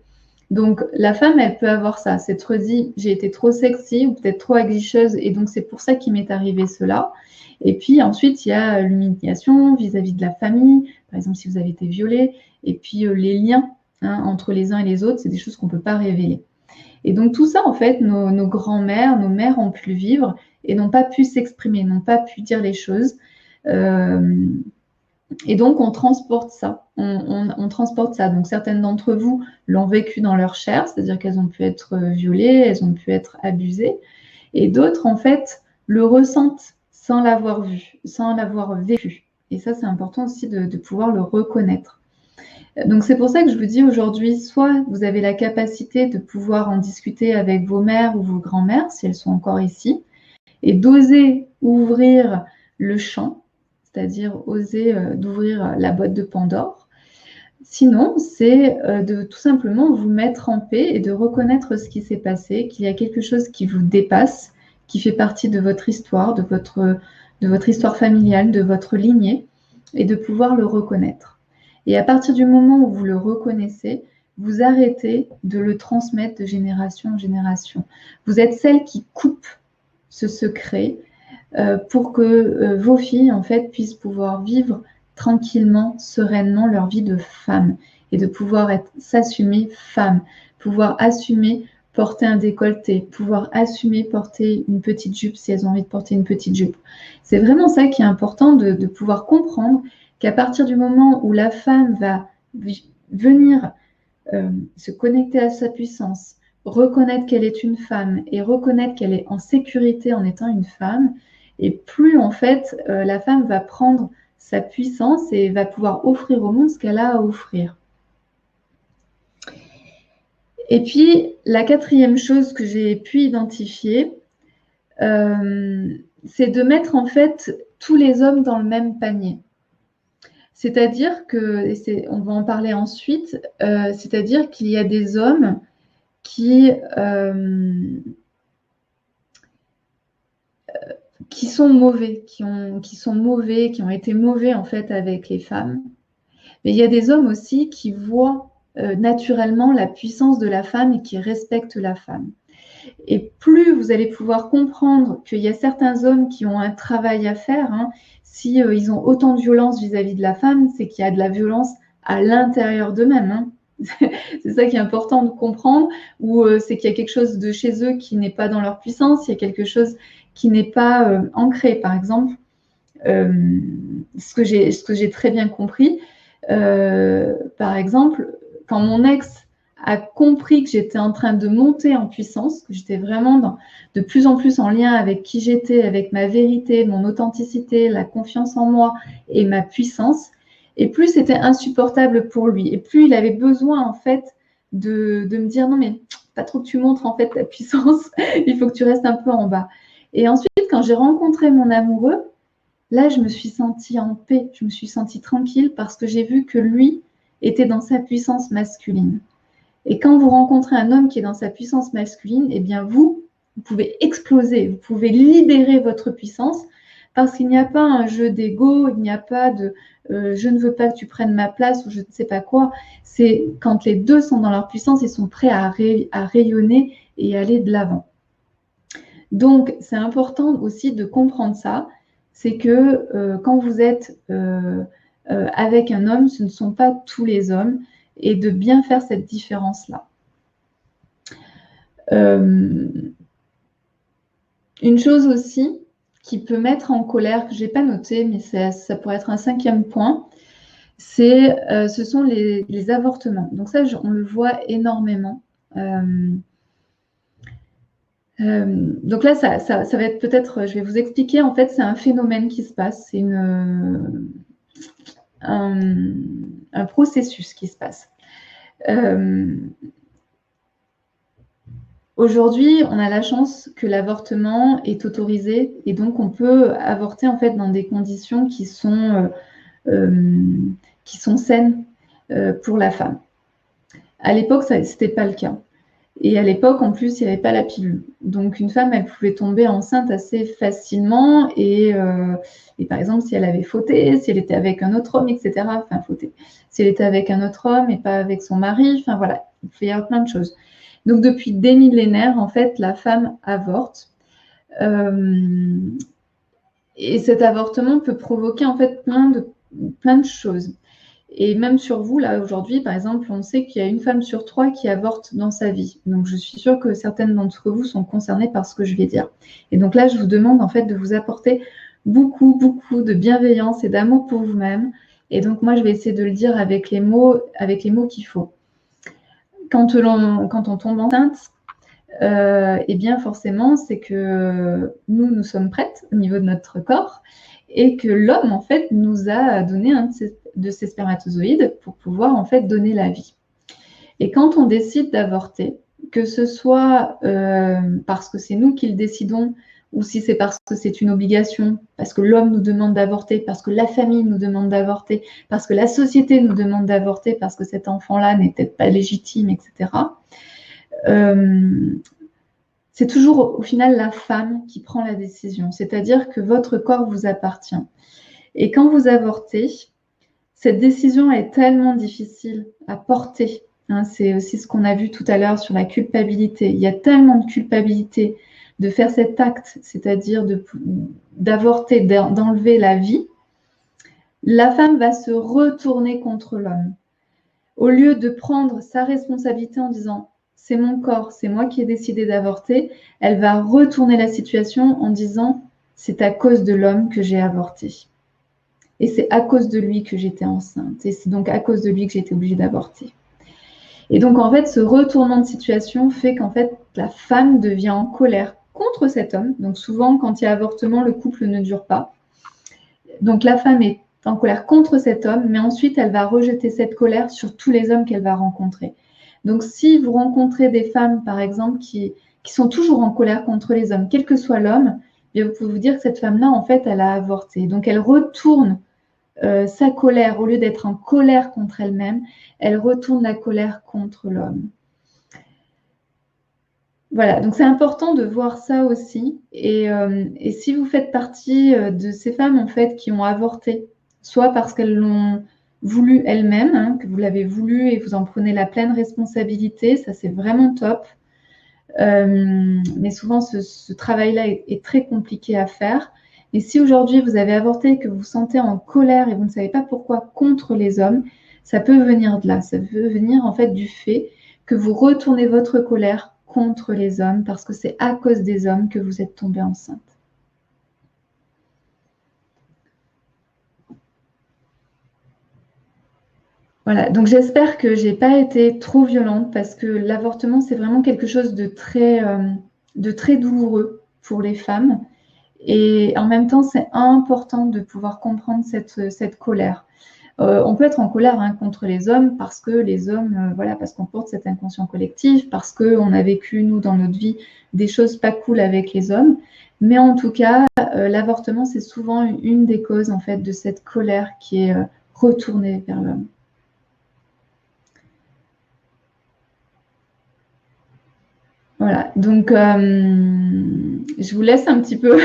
Donc, la femme, elle peut avoir ça, s'être dit, j'ai été trop sexy ou peut-être trop aguicheuse et donc c'est pour ça qu'il m'est arrivé cela. Et puis ensuite, il y a l'humiliation vis-à-vis de la famille, par exemple si vous avez été violée, et puis les liens hein, entre les uns et les autres, c'est des choses qu'on ne peut pas révéler. Et donc tout ça, en fait, nos grands-mères, nos mères ont pu le vivre et n'ont pas pu s'exprimer, n'ont pas pu dire les choses. Et donc, on transporte ça. On transporte ça. Donc, certaines d'entre vous l'ont vécu dans leur chair, c'est-à-dire qu'elles ont pu être violées, elles ont pu être abusées. Et d'autres, en fait, le ressentent sans l'avoir vu, sans l'avoir vécu. Et ça, c'est important aussi de pouvoir le reconnaître. Donc, c'est pour ça que je vous dis aujourd'hui, soit vous avez la capacité de pouvoir en discuter avec vos mères ou vos grands-mères, si elles sont encore ici, et d'oser ouvrir le champ, c'est-à-dire oser d'ouvrir la boîte de Pandore. Sinon, c'est de tout simplement vous mettre en paix et de reconnaître ce qui s'est passé, qu'il y a quelque chose qui vous dépasse, qui fait partie de votre histoire, de votre histoire familiale, de votre lignée, et de pouvoir le reconnaître. Et à partir du moment où vous le reconnaissez, vous arrêtez de le transmettre de génération en génération. Vous êtes celle qui coupe ce secret pour que vos filles, en fait, puissent pouvoir vivre tranquillement, sereinement leur vie de femme et de pouvoir s'assumer femme, pouvoir assumer porter un décolleté, pouvoir assumer porter une petite jupe si elles ont envie de porter une petite jupe. C'est vraiment ça qui est important de pouvoir comprendre qu'à partir du moment où la femme va venir se connecter à sa puissance, reconnaître qu'elle est une femme et reconnaître qu'elle est en sécurité en étant une femme, et plus en fait la femme va prendre sa puissance et va pouvoir offrir au monde ce qu'elle a à offrir. Et puis, la quatrième chose que j'ai pu identifier, c'est de mettre en fait tous les hommes dans le même panier. C'est-à-dire que, on va en parler ensuite, c'est-à-dire qu'il y a des hommes qui sont mauvais, qui ont été mauvais en fait avec les femmes. Mais il y a des hommes aussi qui voient naturellement la puissance de la femme et qui respectent la femme. Et plus vous allez pouvoir comprendre qu'il y a certains hommes qui ont un travail à faire, hein, si ils ont autant de violence vis-à-vis de la femme, c'est qu'il y a de la violence à l'intérieur d'eux-mêmes. Hein. C'est ça qui est important de comprendre, ou c'est qu'il y a quelque chose de chez eux qui n'est pas dans leur puissance, il y a quelque chose qui n'est pas ancré. Par exemple, ce que j'ai très bien compris, par exemple, quand mon ex a compris que j'étais en train de monter en puissance, que j'étais vraiment de plus en plus en lien avec qui j'étais, avec ma vérité, mon authenticité, la confiance en moi et ma puissance, et plus c'était insupportable pour lui, et plus il avait besoin en fait de me dire non mais pas trop que tu montres en fait ta puissance, il faut que tu restes un peu en bas. Et ensuite, quand j'ai rencontré mon amoureux, là je me suis sentie en paix, je me suis sentie tranquille parce que j'ai vu que lui était dans sa puissance masculine. Et quand vous rencontrez un homme qui est dans sa puissance masculine, eh bien vous pouvez exploser, vous pouvez libérer votre puissance parce qu'il n'y a pas un jeu d'ego, il n'y a pas de je ne veux pas que tu prennes ma place ou je ne sais pas quoi. C'est quand les deux sont dans leur puissance, ils sont prêts à rayonner et aller de l'avant. Donc, c'est important aussi de comprendre ça, c'est que quand vous êtes avec un homme, ce ne sont pas tous les hommes, et de bien faire cette différence-là. Une chose aussi qui peut mettre en colère, que je n'ai pas noté, mais ça pourrait être un 5e point, ce sont les avortements. Donc ça, on le voit énormément. Donc là, ça va être peut-être, je vais vous expliquer, en fait, c'est un phénomène qui se passe, c'est un processus qui se passe. Aujourd'hui, on a la chance que l'avortement est autorisé et donc on peut avorter en fait dans des conditions qui sont saines pour la femme. À l'époque, ce n'était pas le cas. Et à l'époque, en plus, il n'y avait pas la pilule. Donc, une femme, elle pouvait tomber enceinte assez facilement. Et par exemple, si elle avait fauté, si elle était avec un autre homme, etc. Enfin, fauté. Si elle était avec un autre homme et pas avec son mari, enfin voilà, il peut y avoir plein de choses. Donc, depuis des millénaires, en fait, la femme avorte. Et cet avortement peut provoquer, en fait, plein de choses. Et même sur vous, là, aujourd'hui, par exemple, on sait qu'il y a une femme sur 3 qui avorte dans sa vie. Donc, je suis sûre que certaines d'entre vous sont concernées par ce que je vais dire. Et donc là, je vous demande, en fait, de vous apporter beaucoup, beaucoup de bienveillance et d'amour pour vous-même. Et donc, moi, je vais essayer de le dire avec les mots qu'il faut. Quand on tombe enceinte, eh bien, forcément, c'est que nous sommes prêtes au niveau de notre corps et que l'homme, en fait, nous a donné un de ces spermatozoïdes pour pouvoir, en fait, donner la vie. Et quand on décide d'avorter, que ce soit parce que c'est nous qui le décidons ou si c'est parce que c'est une obligation, parce que l'homme nous demande d'avorter, parce que la famille nous demande d'avorter, parce que la société nous demande d'avorter, parce que cet enfant-là n'est peut-être pas légitime, etc., c'est toujours au final la femme qui prend la décision. C'est-à-dire que votre corps vous appartient. Et quand vous avortez, cette décision est tellement difficile à porter Hein, c'est aussi ce qu'on a vu tout à l'heure sur la culpabilité. Il y a tellement de culpabilité de faire cet acte, c'est-à-dire d'avorter, d'enlever la vie. La femme va se retourner contre l'homme. Au lieu de prendre sa responsabilité en disant « c'est mon corps, c'est moi qui ai décidé d'avorter », elle va retourner la situation en disant « c'est à cause de l'homme que j'ai avorté. Et c'est à cause de lui que j'étais enceinte. Et c'est donc à cause de lui que j'ai été obligée d'avorter. » Et donc, en fait, ce retournement de situation fait qu'en fait, la femme devient en colère contre cet homme. Donc, souvent, quand il y a avortement, le couple ne dure pas. Donc, la femme est en colère contre cet homme, mais ensuite, elle va rejeter cette colère sur tous les hommes qu'elle va rencontrer. Donc, si vous rencontrez des femmes, par exemple, qui sont toujours en colère contre les hommes, quel que soit l'homme, vous pouvez vous dire que cette femme-là, en fait, elle a avorté. Donc, elle retourne sa colère, au lieu d'être en colère contre elle-même, elle retourne la colère contre l'homme. Voilà, donc c'est important de voir ça aussi. Et si vous faites partie de ces femmes en fait qui ont avorté, soit parce qu'elles l'ont voulu elles-mêmes, hein, que vous l'avez voulu et vous en prenez la pleine responsabilité, ça c'est vraiment top. Mais souvent ce travail-là est très compliqué à faire. Et si aujourd'hui vous avez avorté et que vous vous sentez en colère et vous ne savez pas pourquoi contre les hommes, ça peut venir de là. Ça peut venir en fait du fait que vous retournez votre colère contre les hommes parce que c'est à cause des hommes que vous êtes tombée enceinte. Voilà, donc j'espère que j'ai pas été trop violente parce que l'avortement c'est vraiment quelque chose de très douloureux pour les femmes. Et en même temps, c'est important de pouvoir comprendre cette colère. On peut être en colère hein, contre les hommes parce que les hommes, voilà, parce qu'on porte cet inconscient collectif, parce qu'on a vécu, nous, dans notre vie, des choses pas cool avec les hommes. Mais en tout cas, l'avortement, c'est souvent une des causes, en fait, de cette colère qui est retournée vers l'homme. Voilà, donc je vous laisse un petit peu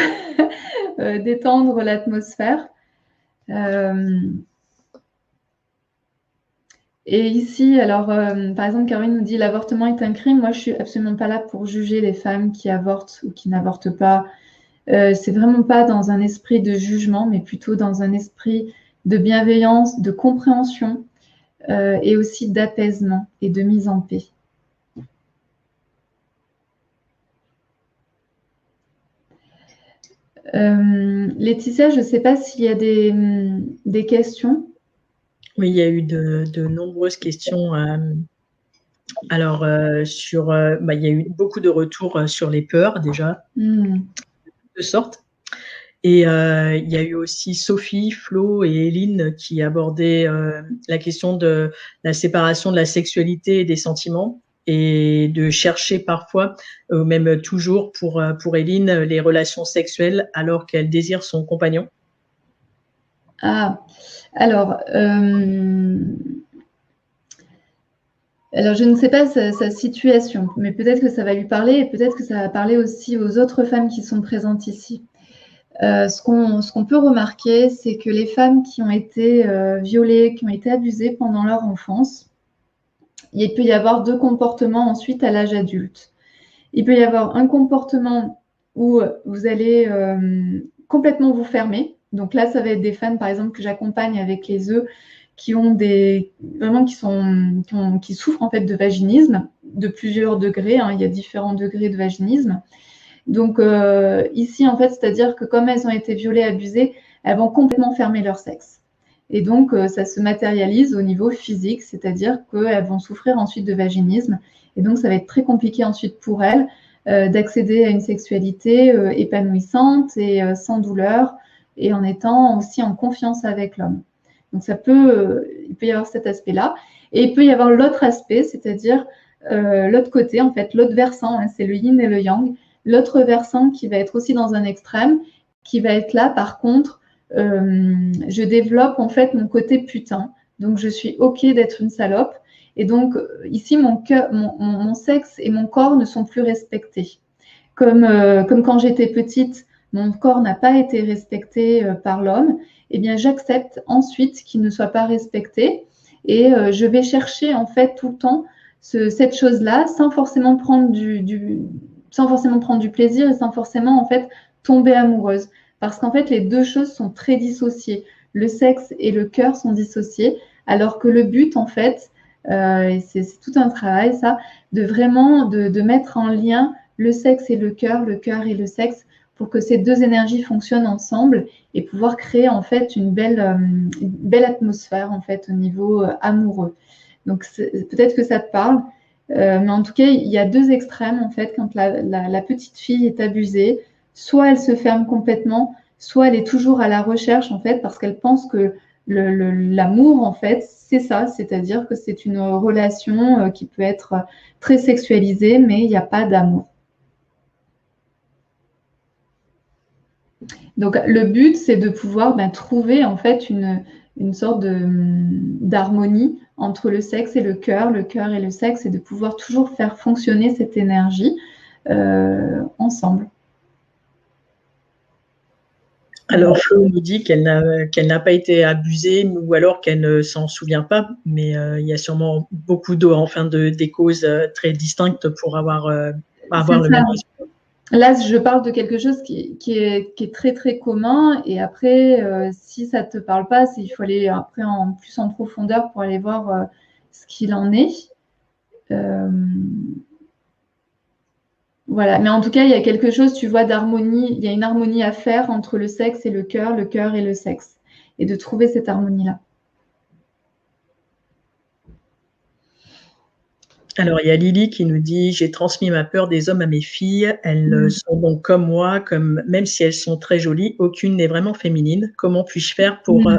détendre l'atmosphère. Et ici, alors, par exemple, Caroline nous dit « l'avortement est un crime ». Moi, je ne suis absolument pas là pour juger les femmes qui avortent ou qui n'avortent pas. C'est vraiment pas dans un esprit de jugement, mais plutôt dans un esprit de bienveillance, de compréhension et aussi d'apaisement et de mise en paix. Laetitia, je ne sais pas s'il y a des questions. Oui, il y a eu de nombreuses questions. Alors, il y a eu beaucoup de retours sur les peurs déjà, de sorte. Et il y a eu aussi Sophie, Flo et Eline qui abordaient la question de la séparation de la sexualité et des sentiments et de chercher parfois, même toujours pour Eline, les relations sexuelles alors qu'elle désire son compagnon. Ah, alors je ne sais pas sa situation, mais peut-être que ça va lui parler et peut-être que ça va parler aussi aux autres femmes qui sont présentes ici. Ce qu'on peut remarquer, c'est que les femmes qui ont été violées, qui ont été abusées pendant leur enfance, il peut y avoir deux comportements ensuite à l'âge adulte. Il peut y avoir un comportement où vous allez complètement vous fermer. Donc là, ça va être des femmes, par exemple, que j'accompagne avec les œufs qui ont qui souffrent en fait de vaginisme de plusieurs degrés. Hein. Il y a différents degrés de vaginisme. Donc ici, en fait, c'est-à-dire que comme elles ont été violées, abusées, elles vont complètement fermer leur sexe. Et donc, ça se matérialise au niveau physique, c'est-à-dire qu'elles vont souffrir ensuite de vaginisme. Et donc, ça va être très compliqué ensuite pour elles d'accéder à une sexualité épanouissante et sans douleur et en étant aussi en confiance avec l'homme. Donc, il peut y avoir cet aspect-là. Et il peut y avoir l'autre aspect, c'est-à-dire l'autre côté, en fait, l'autre versant, hein, c'est le yin et le yang. L'autre versant qui va être aussi dans un extrême, qui va être là, par contre, je développe en fait mon côté putain. Donc, je suis OK d'être une salope. Et donc, ici, mon sexe et mon corps ne sont plus respectés. Comme quand j'étais petite, mon corps n'a pas été respecté par l'homme, eh bien, j'accepte ensuite qu'il ne soit pas respecté. Et je vais chercher, en fait, tout le temps cette chose-là sans forcément prendre sans forcément prendre du plaisir et sans forcément en fait tomber amoureuse. Parce qu'en fait, les deux choses sont très dissociées. Le sexe et le cœur sont dissociés, alors que le but, en fait, et c'est tout un travail, ça, de vraiment de mettre en lien le sexe et le cœur et le sexe, pour que ces deux énergies fonctionnent ensemble et pouvoir créer en fait une belle atmosphère en fait au niveau amoureux. Donc peut-être que ça te parle, mais en tout cas, il y a deux extrêmes en fait quand la petite fille est abusée. Soit elle se ferme complètement, soit elle est toujours à la recherche en fait parce qu'elle pense que l'amour en fait c'est ça, c'est-à-dire que c'est une relation qui peut être très sexualisée, mais il n'y a pas d'amour. Donc le but c'est de pouvoir trouver en fait une sorte d'harmonie entre le sexe et le cœur et le sexe, et de pouvoir toujours faire fonctionner cette énergie ensemble. Alors, Flo nous dit qu'elle n'a pas été abusée ou alors qu'elle ne s'en souvient pas, mais il y a sûrement beaucoup des causes très distinctes pour avoir le même résultat. Là, je parle de quelque chose qui est très très commun, et après, si ça ne te parle pas, il faut aller après plus en profondeur pour aller voir ce qu'il en est. Voilà, mais en tout cas, il y a quelque chose, tu vois, d'harmonie, il y a une harmonie à faire entre le sexe et le cœur et le sexe, et de trouver cette harmonie-là. Alors, il y a Lily qui nous dit « J'ai transmis ma peur des hommes à mes filles. Elles sont donc comme moi, même si elles sont très jolies, aucune n'est vraiment féminine. Comment puis-je faire pour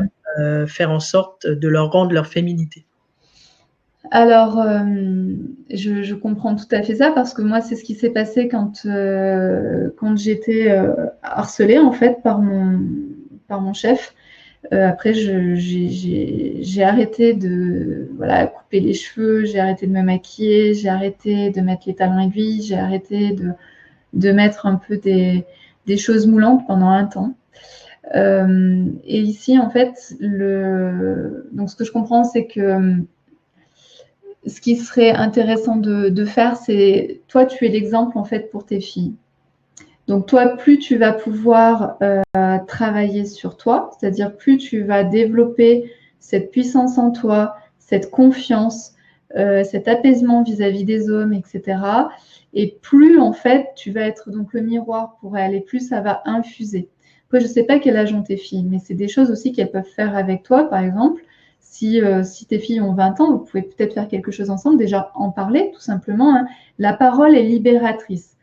faire en sorte de leur rendre leur féminité ?» Alors, je comprends tout à fait ça, parce que moi, c'est ce qui s'est passé quand j'étais harcelée en fait par mon chef. Après, j'ai arrêté de couper les cheveux, j'ai arrêté de me maquiller, j'ai arrêté de mettre les talons aiguilles, j'ai arrêté de mettre un peu des choses moulantes pendant un temps. Et ici, en fait, donc ce que je comprends, c'est que ce qui serait intéressant de faire, c'est, toi, tu es l'exemple en fait pour tes filles. Donc toi, plus tu vas pouvoir travailler sur toi, c'est-à-dire plus tu vas développer cette puissance en toi, cette confiance, cet apaisement vis-à-vis des hommes, etc. Et plus en fait, tu vas être donc le miroir pour elles, et plus ça va infuser. Après, je ne sais pas quel âge ont tes filles, mais c'est des choses aussi qu'elles peuvent faire avec toi, par exemple. Si tes filles ont 20 ans, vous pouvez peut-être faire quelque chose ensemble, déjà en parler tout simplement. Hein. La parole est libératrice.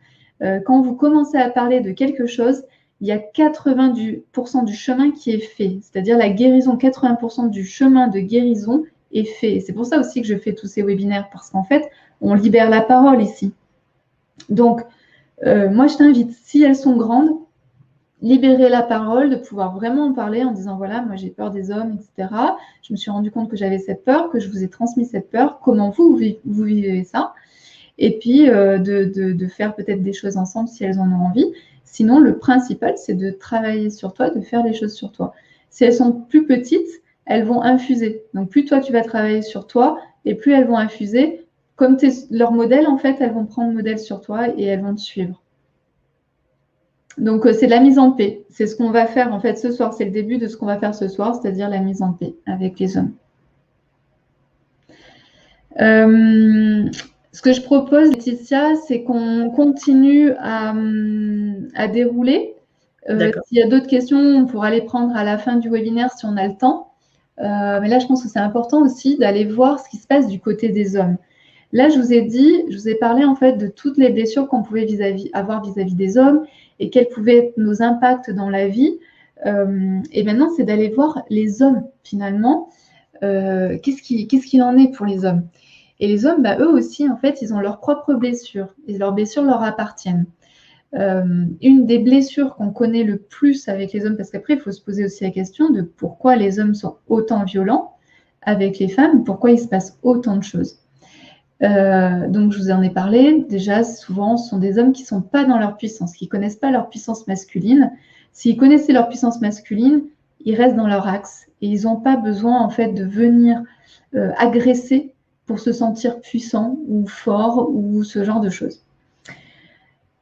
Quand vous commencez à parler de quelque chose, il y a 80% du chemin qui est fait. C'est-à-dire la guérison, 80% du chemin de guérison est fait. C'est pour ça aussi que je fais tous ces webinaires, parce qu'en fait, on libère la parole ici. Donc, moi, je t'invite, si elles sont grandes, libérer la parole, de pouvoir vraiment en parler en disant, voilà, moi j'ai peur des hommes, etc. Je me suis rendu compte que j'avais cette peur, que je vous ai transmis cette peur. Comment vous vivez ça? Et puis de faire peut-être des choses ensemble si elles en ont envie. Sinon, le principal, c'est de travailler sur toi, de faire des choses sur toi. Si elles sont plus petites, elles vont infuser. Donc, plus toi, tu vas travailler sur toi, et plus elles vont infuser. Comme tu es leur modèle, en fait, elles vont prendre modèle sur toi et elles vont te suivre. Donc, c'est de la mise en paix. C'est ce qu'on va faire, en fait, ce soir. C'est le début de ce qu'on va faire ce soir, c'est-à-dire la mise en paix avec les hommes. Ce que je propose, Laetitia, c'est qu'on continue à dérouler. S'il y a d'autres questions, on pourra les prendre à la fin du webinaire si on a le temps. Mais là, je pense que c'est important aussi d'aller voir ce qui se passe du côté des hommes. Là, je vous ai parlé en fait de toutes les blessures qu'on pouvait avoir vis-à-vis des hommes et quels pouvaient être nos impacts dans la vie. Et maintenant, c'est d'aller voir les hommes finalement. Qu'est-ce qu'il en est pour les hommes? Et les hommes, eux aussi, en fait, ils ont leurs propres blessures. Et leurs blessures leur appartiennent. Une des blessures qu'on connaît le plus avec les hommes, parce qu'après, il faut se poser aussi la question de pourquoi les hommes sont autant violents avec les femmes, pourquoi il se passe autant de choses. Donc, je vous en ai parlé. Déjà, souvent, ce sont des hommes qui ne sont pas dans leur puissance, qui ne connaissent pas leur puissance masculine. S'ils connaissaient leur puissance masculine, ils restent dans leur axe. Et ils n'ont pas besoin, en fait, de venir agresser pour se sentir puissant ou fort ou ce genre de choses.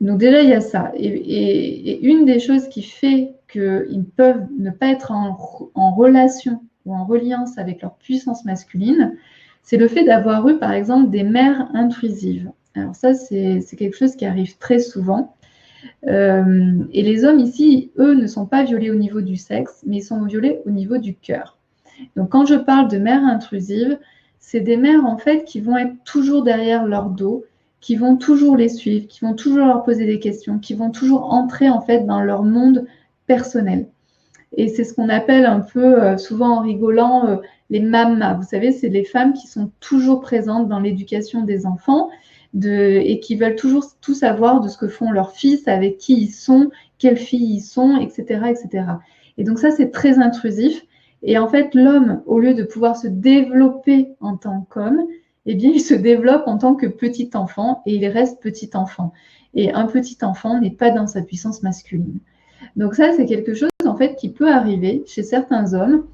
Donc déjà, il y a ça. Et une des choses qui fait qu'ils peuvent ne pas être en relation ou en reliance avec leur puissance masculine, c'est le fait d'avoir eu, par exemple, des mères intrusives. Alors ça, c'est quelque chose qui arrive très souvent. Et les hommes ici, eux, ne sont pas violés au niveau du sexe, mais ils sont violés au niveau du cœur. Donc quand je parle de mères intrusives, c'est des mères en fait qui vont être toujours derrière leur dos, qui vont toujours les suivre, qui vont toujours leur poser des questions, qui vont toujours entrer en fait dans leur monde personnel. Et c'est ce qu'on appelle un peu, souvent en rigolant, les mamas. Vous savez, c'est les femmes qui sont toujours présentes dans l'éducation des enfants et qui veulent toujours tout savoir de ce que font leurs fils, avec qui ils sont, quelles filles ils sont, etc., etc. Et donc ça, c'est très intrusif. Et en fait, l'homme, au lieu de pouvoir se développer en tant qu'homme, eh bien, il se développe en tant que petit enfant et il reste petit enfant. Et un petit enfant n'est pas dans sa puissance masculine. Donc ça, c'est quelque chose en fait qui peut arriver chez certains hommes.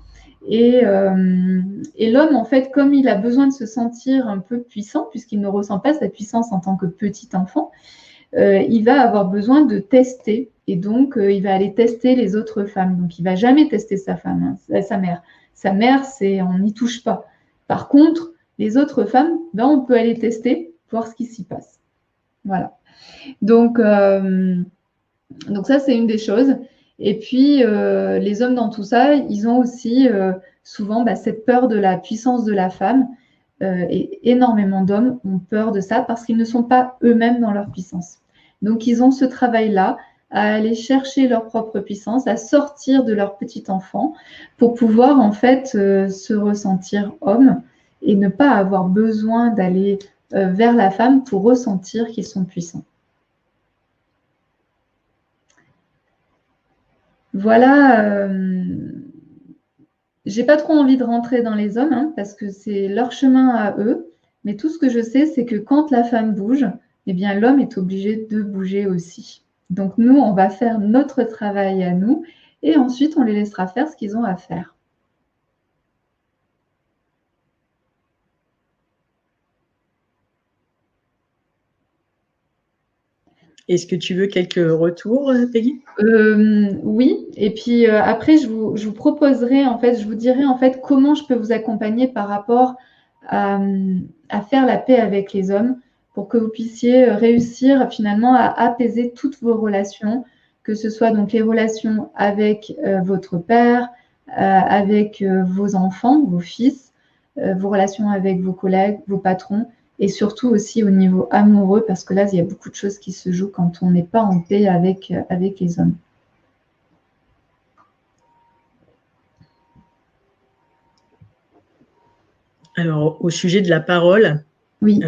Et l'homme, en fait, comme il a besoin de se sentir un peu puissant, puisqu'il ne ressent pas sa puissance en tant que petit enfant, il va avoir besoin de tester. Et donc, il va aller tester les autres femmes. Donc, il ne va jamais tester sa femme, hein, sa mère. Sa mère, on n'y touche pas. Par contre, les autres femmes, ben, on peut aller tester, voir ce qui s'y passe. Voilà. Donc ça, c'est une des choses. Et puis, les hommes dans tout ça, ils ont aussi souvent cette peur de la puissance de la femme. Et énormément d'hommes ont peur de ça parce qu'ils ne sont pas eux-mêmes dans leur puissance. Donc, ils ont ce travail-là à aller chercher leur propre puissance, à sortir de leur petit enfant pour pouvoir en fait se ressentir homme et ne pas avoir besoin d'aller vers la femme pour ressentir qu'ils sont puissants. Voilà, j'ai pas trop envie de rentrer dans les hommes hein, parce que c'est leur chemin à eux. Mais tout ce que je sais, c'est que quand la femme bouge, eh bien l'homme est obligé de bouger aussi. Donc nous, on va faire notre travail à nous et ensuite on les laissera faire ce qu'ils ont à faire. Est-ce que tu veux quelques retours, Peggy? Oui, et puis après, je vous proposerai, en fait, je vous dirai en fait comment je peux vous accompagner par rapport à faire la paix avec les hommes pour que vous puissiez réussir finalement à apaiser toutes vos relations, que ce soit donc les relations avec votre père, avec vos enfants, vos fils, vos relations avec vos collègues, vos patrons, et surtout aussi au niveau amoureux, parce que là, il y a beaucoup de choses qui se jouent quand on n'est pas en paix avec les hommes. Alors, au sujet de la parole, oui.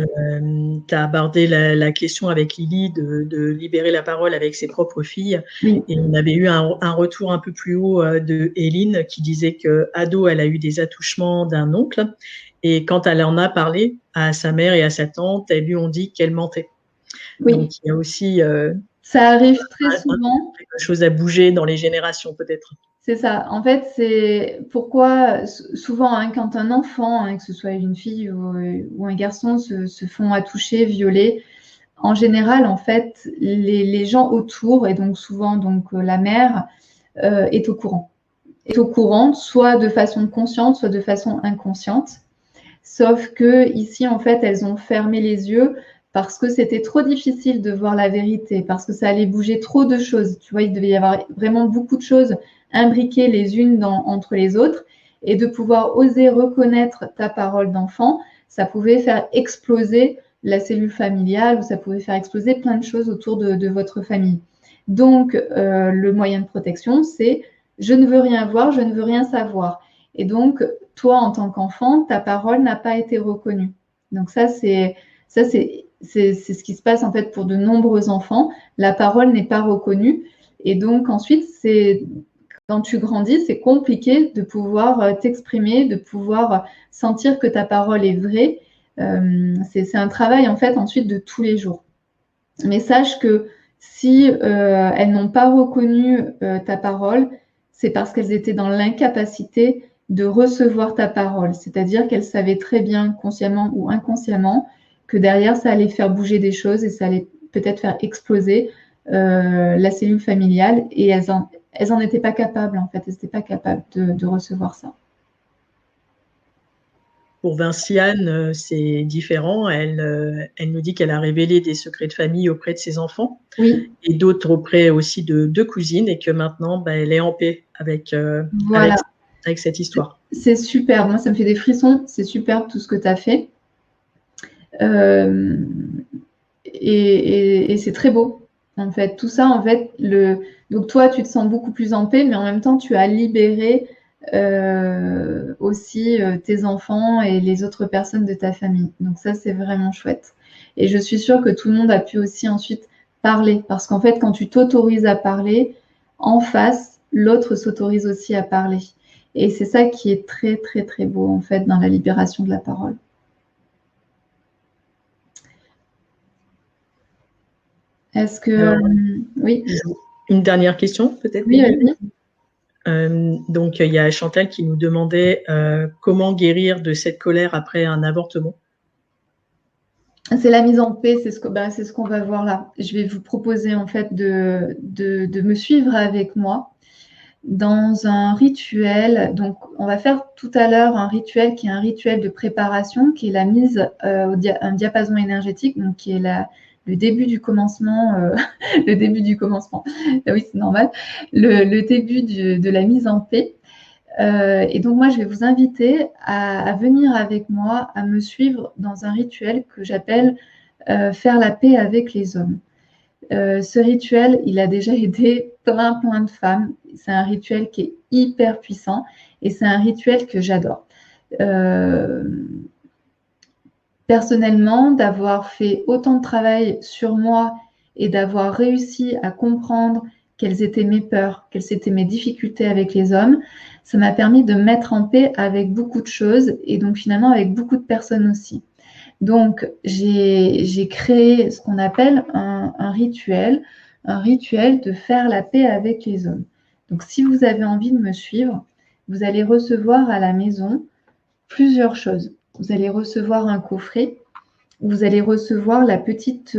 Tu as abordé la question avec Lily de libérer la parole avec ses propres filles. Oui. Et on avait eu un retour un peu plus haut de Hélène qui disait qu'ado, elle a eu des attouchements d'un oncle. Et quand elle en a parlé à sa mère et à sa tante, elles lui ont dit qu'elle mentait. Oui. Donc, il y a aussi ça arrive très souvent. Quelque chose à bouger dans les générations, peut-être. C'est ça. En fait, c'est pourquoi souvent, hein, quand un enfant, hein, que ce soit une fille ou un garçon, se font attoucher, violer, en général, en fait, les gens autour, et donc souvent donc la mère, est au courant. Est au courant, soit de façon consciente, soit de façon inconsciente. Sauf que ici, en fait, elles ont fermé les yeux parce que c'était trop difficile de voir la vérité, parce que ça allait bouger trop de choses. Tu vois, il devait y avoir vraiment beaucoup de choses imbriquées les unes entre les autres. Et de pouvoir oser reconnaître ta parole d'enfant, ça pouvait faire exploser la cellule familiale ou ça pouvait faire exploser plein de choses autour de votre famille. Donc, le moyen de protection, c'est je ne veux rien voir, je ne veux rien savoir. Et donc, toi, en tant qu'enfant, ta parole n'a pas été reconnue. Donc ça, c'est ce qui se passe en fait pour de nombreux enfants. La parole n'est pas reconnue. Et donc ensuite, quand tu grandis, c'est compliqué de pouvoir t'exprimer, de pouvoir sentir que ta parole est vraie. C'est un travail en fait ensuite de tous les jours. Mais sache que si elles n'ont pas reconnu ta parole, c'est parce qu'elles étaient dans l'incapacité de recevoir ta parole. C'est-à-dire qu'elle savait très bien, consciemment ou inconsciemment, que derrière, ça allait faire bouger des choses et ça allait peut-être faire exploser la cellule familiale. Et elles en étaient pas capables, en fait. Elles n'étaient pas capables de recevoir ça. Pour Vinciane, c'est différent. Elle nous dit qu'elle a révélé des secrets de famille auprès de ses enfants. Oui. Et d'autres auprès aussi de 2 cousines, et que maintenant, elle est en paix avec, voilà. avec cette histoire. C'est super. Moi, ça me fait des frissons. C'est super tout ce que tu as fait. Et c'est très beau. En fait, tout ça, en fait, donc toi, tu te sens beaucoup plus en paix, mais en même temps, tu as libéré aussi tes enfants et les autres personnes de ta famille. Donc ça, c'est vraiment chouette. Et je suis sûre que tout le monde a pu aussi ensuite parler, parce qu'en fait, quand tu t'autorises à parler, en face, l'autre s'autorise aussi à parler. Et c'est ça qui est très, très, très beau, en fait, dans la libération de la parole. Est-ce que... Alors, oui. Une dernière question, peut-être, Oui, Nelly. Donc, il y a Chantal qui nous demandait comment guérir de cette colère après un avortement. C'est la mise en paix, c'est ce qu'on va voir là. Je vais vous proposer en fait de me suivre avec moi dans un rituel. Donc, on va faire tout à l'heure un rituel qui est un rituel de préparation, qui est la mise un diapason énergétique, donc qui est le début du commencement. Le début du commencement. Oui, c'est normal. Le début de la mise en paix. Et donc, moi, je vais vous inviter à venir avec moi, à me suivre dans un rituel que j'appelle faire la paix avec les hommes. Ce rituel, il a déjà aidé plein de femmes. C'est un rituel qui est hyper puissant et c'est un rituel que j'adore. Personnellement, d'avoir fait autant de travail sur moi et d'avoir réussi à comprendre quelles étaient mes peurs, quelles étaient mes difficultés avec les hommes, ça m'a permis de me mettre en paix avec beaucoup de choses et donc finalement avec beaucoup de personnes aussi. Donc, j'ai créé ce qu'on appelle un rituel de faire la paix avec les hommes. Donc, si vous avez envie de me suivre, vous allez recevoir à la maison plusieurs choses. Vous allez recevoir un coffret, vous allez recevoir la petite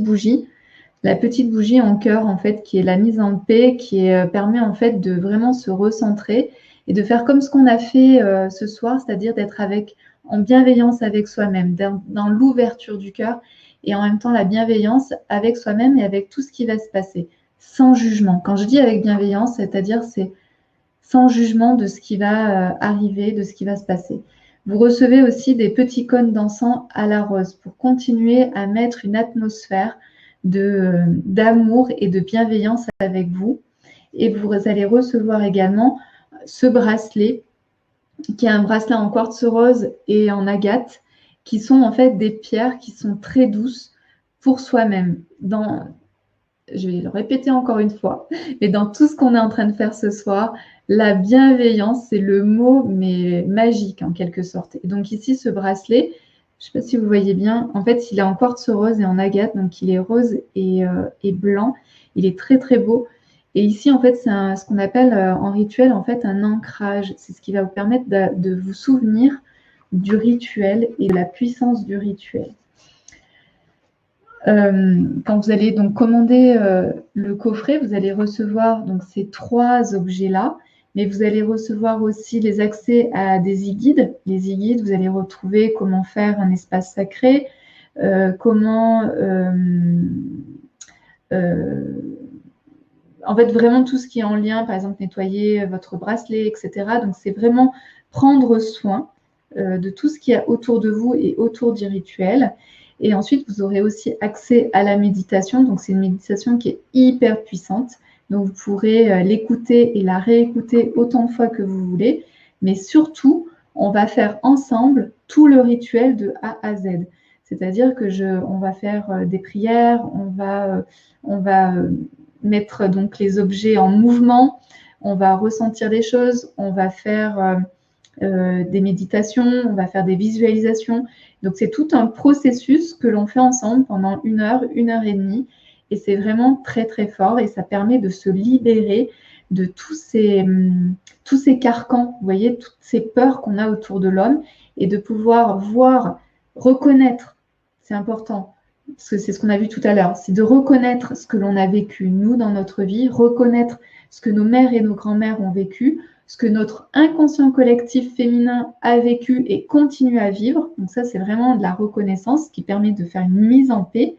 bougie en cœur, en fait, qui est la mise en paix, qui permet en fait de vraiment se recentrer et de faire comme ce qu'on a fait ce soir, c'est-à-dire d'être en bienveillance avec soi-même, dans l'ouverture du cœur et en même temps la bienveillance avec soi-même et avec tout ce qui va se passer, sans jugement. Quand je dis avec bienveillance, c'est-à-dire c'est sans jugement de ce qui va arriver, de ce qui va se passer. Vous recevez aussi des petits cônes d'encens à la rose pour continuer à mettre une atmosphère d'amour et de bienveillance avec vous. Et vous allez recevoir également ce bracelet, qui est un bracelet en quartz rose et en agate, qui sont en fait des pierres qui sont très douces pour soi-même. Je vais le répéter encore une fois, mais dans tout ce qu'on est en train de faire ce soir, la bienveillance, c'est le mot, mais magique en quelque sorte. Et donc ici, ce bracelet, je ne sais pas si vous voyez bien, en fait, il est en quartz rose et en agate, donc il est rose et blanc. Il est très, très beau. Et ici, en fait, c'est ce qu'on appelle en rituel, en fait, un ancrage. C'est ce qui va vous permettre de vous souvenir du rituel et de la puissance du rituel. Quand vous allez donc commander le coffret, vous allez recevoir donc ces 3 objets-là, mais vous allez recevoir aussi les accès à des e-guides. Les e-guides, vous allez retrouver comment faire un espace sacré, comment en fait, vraiment tout ce qui est en lien, par exemple, nettoyer votre bracelet, etc. Donc, c'est vraiment prendre soin de tout ce qu'il y a autour de vous et autour du rituel. Et ensuite, vous aurez aussi accès à la méditation. Donc, c'est une méditation qui est hyper puissante. Donc, vous pourrez l'écouter et la réécouter autant de fois que vous voulez. Mais surtout, on va faire ensemble tout le rituel de A à Z. C'est-à-dire que on va faire des prières, on va mettre donc les objets en mouvement, on va ressentir des choses, on va faire des méditations, on va faire des visualisations. Donc, c'est tout un processus que l'on fait ensemble pendant 1 heure et demie. Et c'est vraiment très, très fort et ça permet de se libérer de tous ces carcans, vous voyez, toutes ces peurs qu'on a autour de l'homme, et de pouvoir voir, reconnaître, c'est important, parce que c'est ce qu'on a vu tout à l'heure, c'est de reconnaître ce que l'on a vécu, nous, dans notre vie, reconnaître ce que nos mères et nos grands-mères ont vécu, ce que notre inconscient collectif féminin a vécu et continue à vivre. Donc ça, c'est vraiment de la reconnaissance qui permet de faire une mise en paix.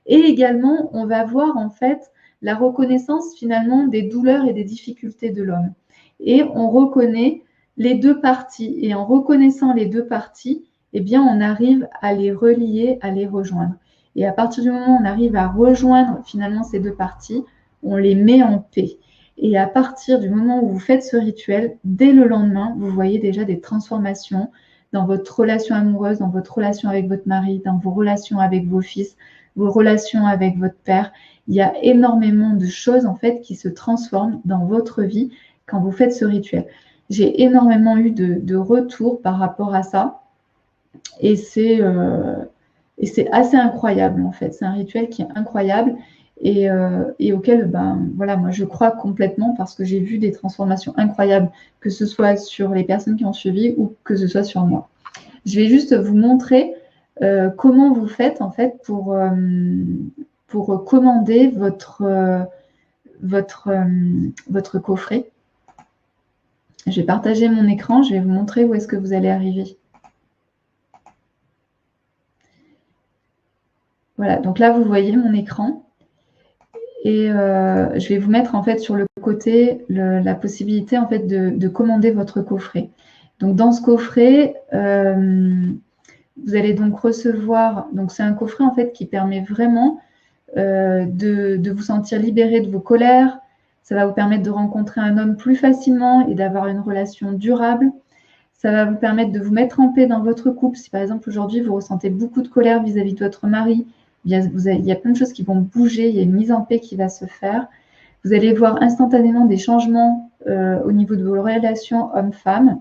Et également, on va voir en fait la reconnaissance finalement des douleurs et des difficultés de l'homme. Et on reconnaît les deux parties. Et en reconnaissant les deux parties, eh bien, on arrive à les relier, à les rejoindre. Et à partir du moment où on arrive à rejoindre finalement ces deux parties, on les met en paix. Et à partir du moment où vous faites ce rituel, dès le lendemain, vous voyez déjà des transformations dans votre relation amoureuse, dans votre relation avec votre mari, dans vos relations avec vos fils, vos relations avec votre père. Il y a énormément de choses en fait qui se transforment dans votre vie quand vous faites ce rituel. J'ai énormément eu de retours par rapport à ça. Et c'est assez incroyable en fait. C'est un rituel qui est incroyable et auquel voilà, moi je crois complètement parce que j'ai vu des transformations incroyables, que ce soit sur les personnes qui ont suivi ou que ce soit sur moi. Je vais juste vous montrer comment vous faites en fait pour commander votre coffret. Je vais partager mon écran, je vais vous montrer où est-ce que vous allez arriver. Voilà, donc là, vous voyez mon écran. Et je vais vous mettre en fait sur le côté la possibilité en fait de commander votre coffret. Donc dans ce coffret, vous allez donc recevoir, donc c'est un coffret en fait qui permet vraiment de vous sentir libéré de vos colères. Ça va vous permettre de rencontrer un homme plus facilement et d'avoir une relation durable. Ça va vous permettre de vous mettre en paix dans votre couple. Si par exemple aujourd'hui vous ressentez beaucoup de colère vis-à-vis de votre mari, il y a plein de choses qui vont bouger, il y a une mise en paix qui va se faire. Vous allez voir instantanément des changements au niveau de vos relations hommes-femmes.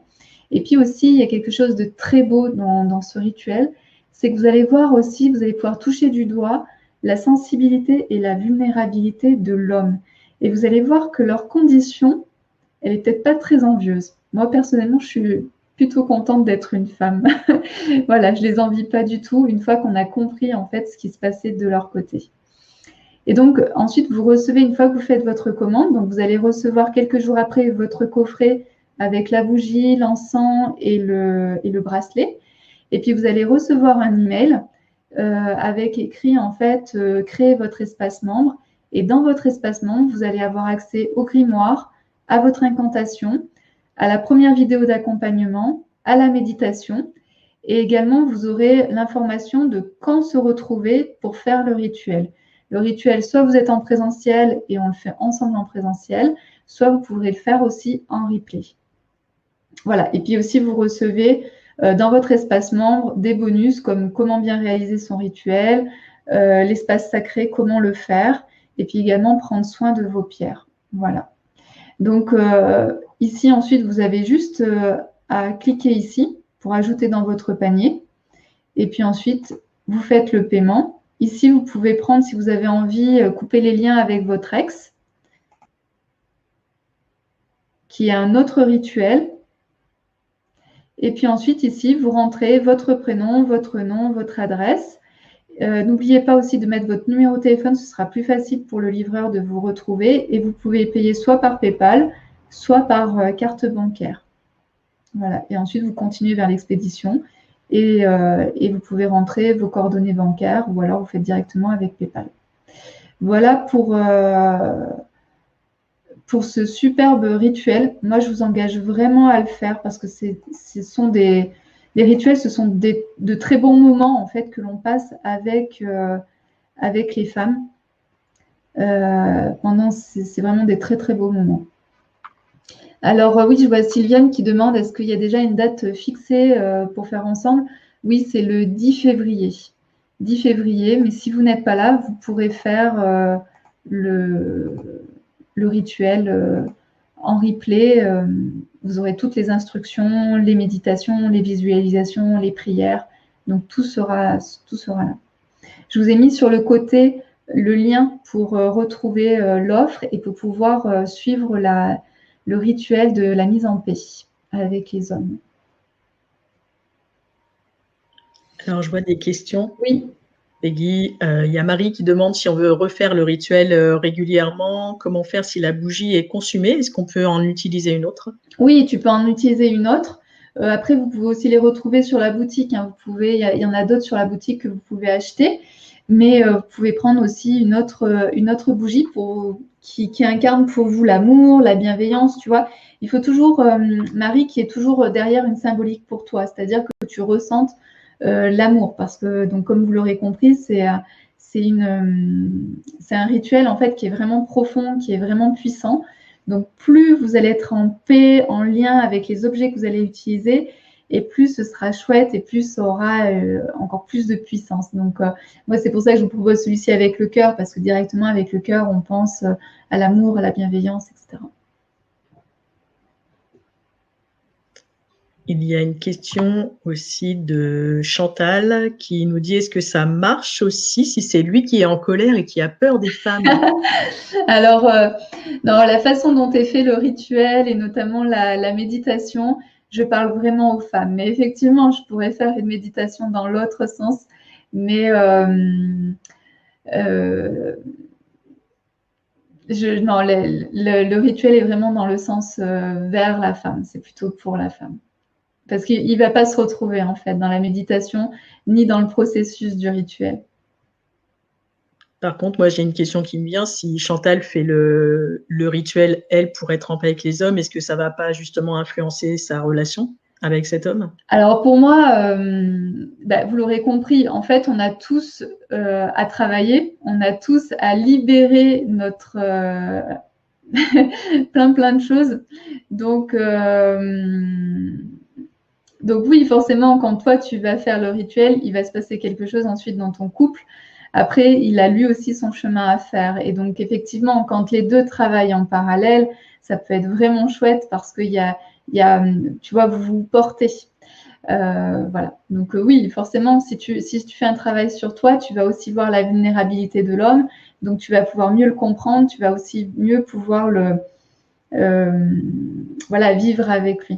Et puis aussi, il y a quelque chose de très beau dans ce rituel, c'est que vous allez voir aussi, vous allez pouvoir toucher du doigt la sensibilité et la vulnérabilité de l'homme. Et vous allez voir que leur condition, elle n'est peut-être pas très envieuse. Moi, personnellement, je suis plutôt contente d'être une femme. Voilà, je les envie pas du tout une fois qu'on a compris en fait ce qui se passait de leur côté. Et donc ensuite vous recevez, une fois que vous faites votre commande, donc vous allez recevoir quelques jours après votre coffret avec la bougie, l'encens et le bracelet. Et puis vous allez recevoir un email avec écrit en fait créez votre espace membre. Et dans votre espace membre, vous allez avoir accès au grimoire, à votre incantation, à la première vidéo d'accompagnement, à la méditation. Et également, vous aurez l'information de quand se retrouver pour faire le rituel. Le rituel, soit vous êtes en présentiel et on le fait ensemble en présentiel, soit vous pourrez le faire aussi en replay. Voilà. Et puis aussi, vous recevez dans votre espace membre des bonus comme comment bien réaliser son rituel, l'espace sacré, comment le faire, et puis également prendre soin de vos pierres. Voilà. Donc ici, ensuite, vous avez juste à cliquer ici pour ajouter dans votre panier. Et puis ensuite, vous faites le paiement. Ici, vous pouvez prendre, si vous avez envie, couper les liens avec votre ex, qui est un autre rituel. Et puis ensuite, ici, vous rentrez votre prénom, votre nom, votre adresse. N'oubliez pas aussi de mettre votre numéro de téléphone, ce sera plus facile pour le livreur de vous retrouver. Et vous pouvez payer soit par PayPal, soit par carte bancaire. Voilà. Et ensuite, vous continuez vers l'expédition et vous pouvez rentrer vos coordonnées bancaires ou alors vous faites directement avec PayPal. Voilà pour ce superbe rituel. Moi, je vous engage vraiment à le faire parce que les rituels, ce sont de très bons moments en fait que l'on passe avec les femmes. C'est vraiment des très très beaux moments. Alors oui, je vois Sylviane qui demande est-ce qu'il y a déjà une date fixée pour faire ensemble? Oui, c'est le 10 février. 10 février, mais si vous n'êtes pas là, vous pourrez faire le rituel en replay. Vous aurez toutes les instructions, les méditations, les visualisations, les prières. Donc tout sera là. Je vous ai mis sur le côté le lien pour retrouver l'offre et pour pouvoir suivre le rituel de la mise en paix avec les hommes. Alors, je vois des questions. Oui. Peggy, il y a Marie qui demande si on veut refaire le rituel régulièrement, comment faire si la bougie est consumée, est-ce qu'on peut en utiliser une autre? Oui, tu peux en utiliser une autre. Après, vous pouvez aussi les retrouver sur la boutique. Hein. Il y en a d'autres sur la boutique que vous pouvez acheter, mais vous pouvez prendre aussi une autre bougie qui incarne pour vous l'amour, la bienveillance, tu vois. Il faut toujours, Marie, qui est toujours derrière une symbolique pour toi, c'est-à-dire que tu ressentes l'amour, parce que, donc, comme vous l'aurez compris, c'est un rituel en fait qui est vraiment profond, qui est vraiment puissant. Donc, plus vous allez être en paix, en lien avec les objets que vous allez utiliser, et plus ce sera chouette et plus ça aura encore plus de puissance. Donc, moi, c'est pour ça que je vous propose celui-ci avec le cœur, parce que directement avec le cœur, on pense à l'amour, à la bienveillance, etc. Il y a une question aussi de Chantal qui nous dit est-ce que ça marche aussi si c'est lui qui est en colère et qui a peur des femmes? Alors, non, la façon dont est fait le rituel et notamment la méditation, je parle vraiment aux femmes. Mais effectivement, je pourrais faire une méditation dans l'autre sens. Mais non, le rituel est vraiment dans le sens vers la femme. C'est plutôt pour la femme. Parce qu'il ne va pas se retrouver, en fait, dans la méditation, ni dans le processus du rituel. Par contre, moi, j'ai une question qui me vient. Si Chantal fait le rituel, elle, pour être en paix avec les hommes, est-ce que ça ne va pas justement influencer sa relation avec cet homme? Alors pour moi, vous l'aurez compris, en fait, on a tous à travailler, on a tous à libérer notre plein de choses. Donc oui, forcément, quand toi tu vas faire le rituel, il va se passer quelque chose ensuite dans ton couple. Après, il a lui aussi son chemin à faire. Et donc effectivement, quand les deux travaillent en parallèle, ça peut être vraiment chouette parce qu'il y a, tu vois, vous vous portez. Voilà. Donc oui, forcément, si tu fais un travail sur toi, tu vas aussi voir la vulnérabilité de l'homme. Donc tu vas pouvoir mieux le comprendre, tu vas aussi mieux pouvoir vivre avec lui.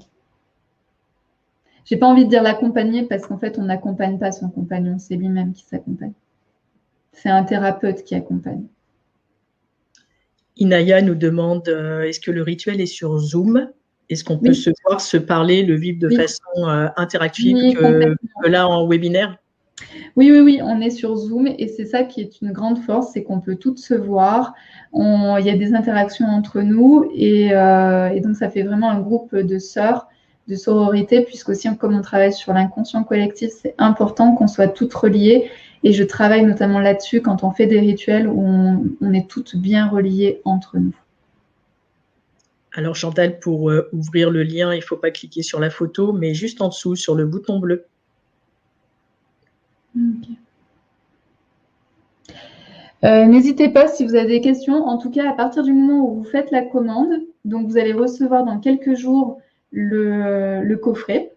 J'ai pas envie de dire l'accompagner parce qu'en fait, on n'accompagne pas son compagnon, c'est lui-même qui s'accompagne. C'est un thérapeute qui accompagne. Inaya nous demande est-ce que le rituel est sur Zoom? Est-ce qu'on peut se voir, se parler, le vivre de façon interactive que là en webinaire? Oui, on est sur Zoom et c'est ça qui est une grande force, c'est qu'on peut toutes se voir. Il y a des interactions entre nous et donc ça fait vraiment un groupe de sœurs, de sororité, puisqu'aussi comme on travaille sur l'inconscient collectif, c'est important qu'on soit toutes reliées. Et je travaille notamment là-dessus quand on fait des rituels où on est toutes bien reliées entre nous. Alors Chantal, pour ouvrir le lien, il ne faut pas cliquer sur la photo, mais juste en dessous, sur le bouton bleu. Okay. N'hésitez pas si vous avez des questions. En tout cas, à partir du moment où vous faites la commande, donc vous allez recevoir dans quelques jours le coffret.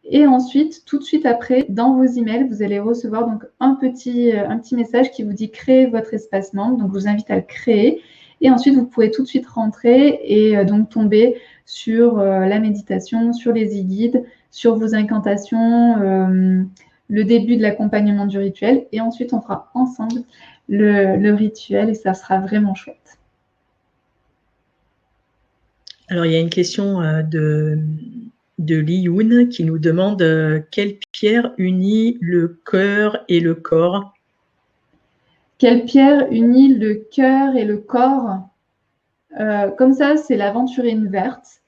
Et ensuite, tout de suite après, dans vos emails, vous allez recevoir donc un petit message qui vous dit créer votre espace membre. Donc, je vous invite à le créer. Et ensuite, vous pourrez tout de suite rentrer et donc tomber sur la méditation, sur les e-guides, sur vos incantations, le début de l'accompagnement du rituel. Et ensuite, on fera ensemble le rituel et ça sera vraiment chouette. Alors, il y a une question de Li-Youn qui nous demande quelle pierre unit le cœur et le corps? Quelle pierre unit le cœur et le corps? Comme ça, c'est l'aventurine verte.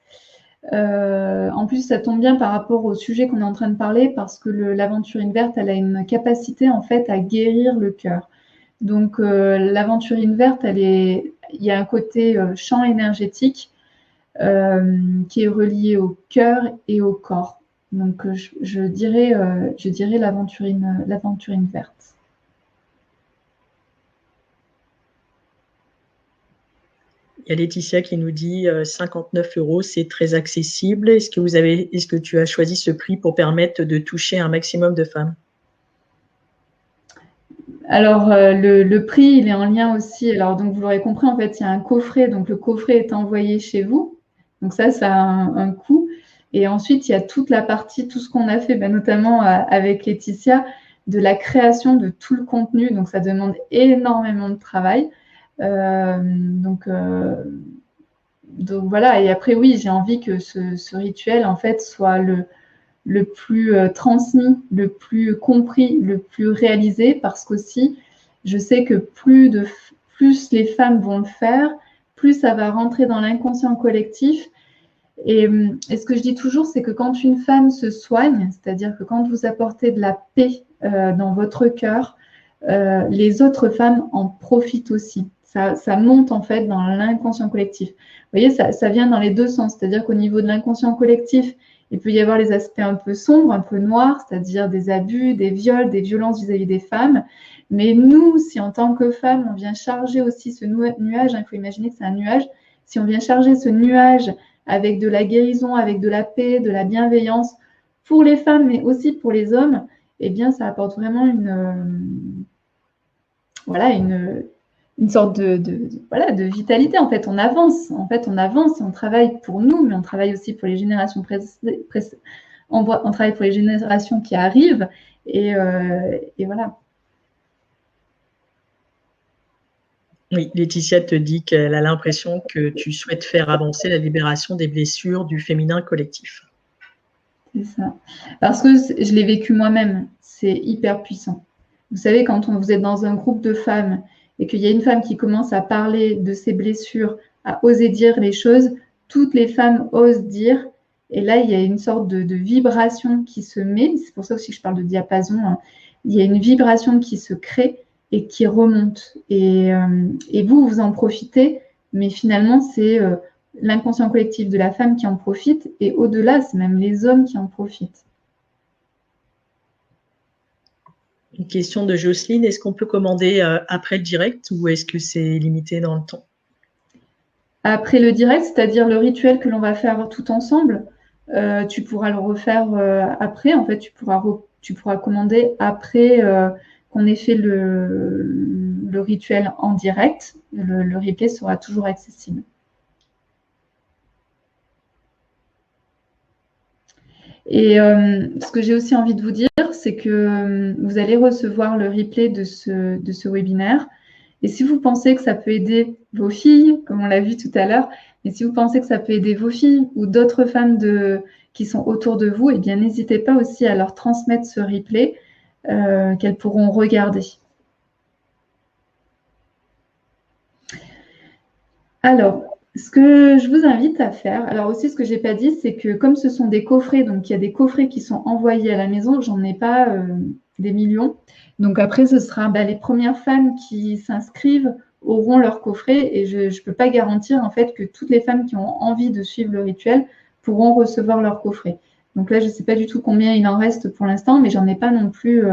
En plus, ça tombe bien par rapport au sujet qu'on est en train de parler parce que l'aventurine verte, elle a une capacité en fait à guérir le cœur. Donc, l'aventurine verte, il y a un côté champ énergétique qui est relié au cœur et au corps. Donc, je dirais l'aventurine verte. Il y a Laetitia qui nous dit 59 €, c'est très accessible. Est-ce que tu as choisi ce prix pour permettre de toucher un maximum de femmes? Alors, le prix, il est en lien aussi. Alors, donc, vous l'aurez compris, en fait, il y a un coffret. Donc, le coffret est envoyé chez vous. Donc, ça a un coût. Et ensuite, il y a toute la partie, tout ce qu'on a fait, notamment avec Laetitia, de la création de tout le contenu. Donc, ça demande énormément de travail. Donc voilà. Et après, oui, j'ai envie que ce rituel, en fait, soit le plus transmis, le plus compris, le plus réalisé, parce qu'aussi, je sais que plus les femmes vont le faire, plus ça va rentrer dans l'inconscient collectif. Et ce que je dis toujours, c'est que quand une femme se soigne, c'est-à-dire que quand vous apportez de la paix dans votre cœur, les autres femmes en profitent aussi. Ça monte en fait dans l'inconscient collectif. Vous voyez, ça vient dans les deux sens. C'est-à-dire qu'au niveau de l'inconscient collectif, il peut y avoir les aspects un peu sombres, un peu noirs, c'est-à-dire des abus, des viols, des violences vis-à-vis des femmes. Mais nous, si en tant que femmes, on vient charger aussi ce nuage, il faut imaginer que c'est un nuage, si on vient charger ce nuage avec de la guérison, avec de la paix, de la bienveillance pour les femmes, mais aussi pour les hommes, eh bien, ça apporte vraiment une sorte de vitalité. En fait, on avance. Et on travaille pour nous, mais on travaille aussi pour les générations on travaille pour les générations qui arrivent. Et voilà. Oui, Laetitia te dit qu'elle a l'impression que tu souhaites faire avancer la libération des blessures du féminin collectif. C'est ça. Parce que je l'ai vécu moi-même. C'est hyper puissant. Vous savez, quand vous êtes dans un groupe de femmes et qu'il y a une femme qui commence à parler de ses blessures, à oser dire les choses, toutes les femmes osent dire. Et là, il y a une sorte de vibration qui se met. C'est pour ça aussi que je parle de diapason. Hein. Il y a une vibration qui se crée et qui remonte. Et vous en profitez. Mais finalement, c'est l'inconscient collectif de la femme qui en profite. Et au-delà, c'est même les hommes qui en profitent. Une question de Jocelyne, est-ce qu'on peut commander après le direct ou est-ce que c'est limité dans le temps? Après le direct, c'est-à-dire le rituel que l'on va faire tout ensemble, tu pourras le refaire après. En fait, tu pourras commander après qu'on ait fait le rituel en direct. Le replay sera toujours accessible. Et ce que j'ai aussi envie de vous dire, c'est que vous allez recevoir le replay de ce webinaire. Et si vous pensez que ça peut aider vos filles, comme on l'a vu tout à l'heure, mais si vous pensez que ça peut aider vos filles ou d'autres femmes qui sont autour de vous, eh bien, n'hésitez pas aussi à leur transmettre ce replay qu'elles pourront regarder. Alors, ce que je vous invite à faire, alors aussi ce que je n'ai pas dit, c'est que comme ce sont des coffrets, donc il y a des coffrets qui sont envoyés à la maison, j'en ai pas des millions. Donc après, ce sera les premières femmes qui s'inscrivent auront leur coffret et je ne peux pas garantir en fait que toutes les femmes qui ont envie de suivre le rituel pourront recevoir leur coffret. Donc là, je ne sais pas du tout combien il en reste pour l'instant, mais j'en ai pas non plus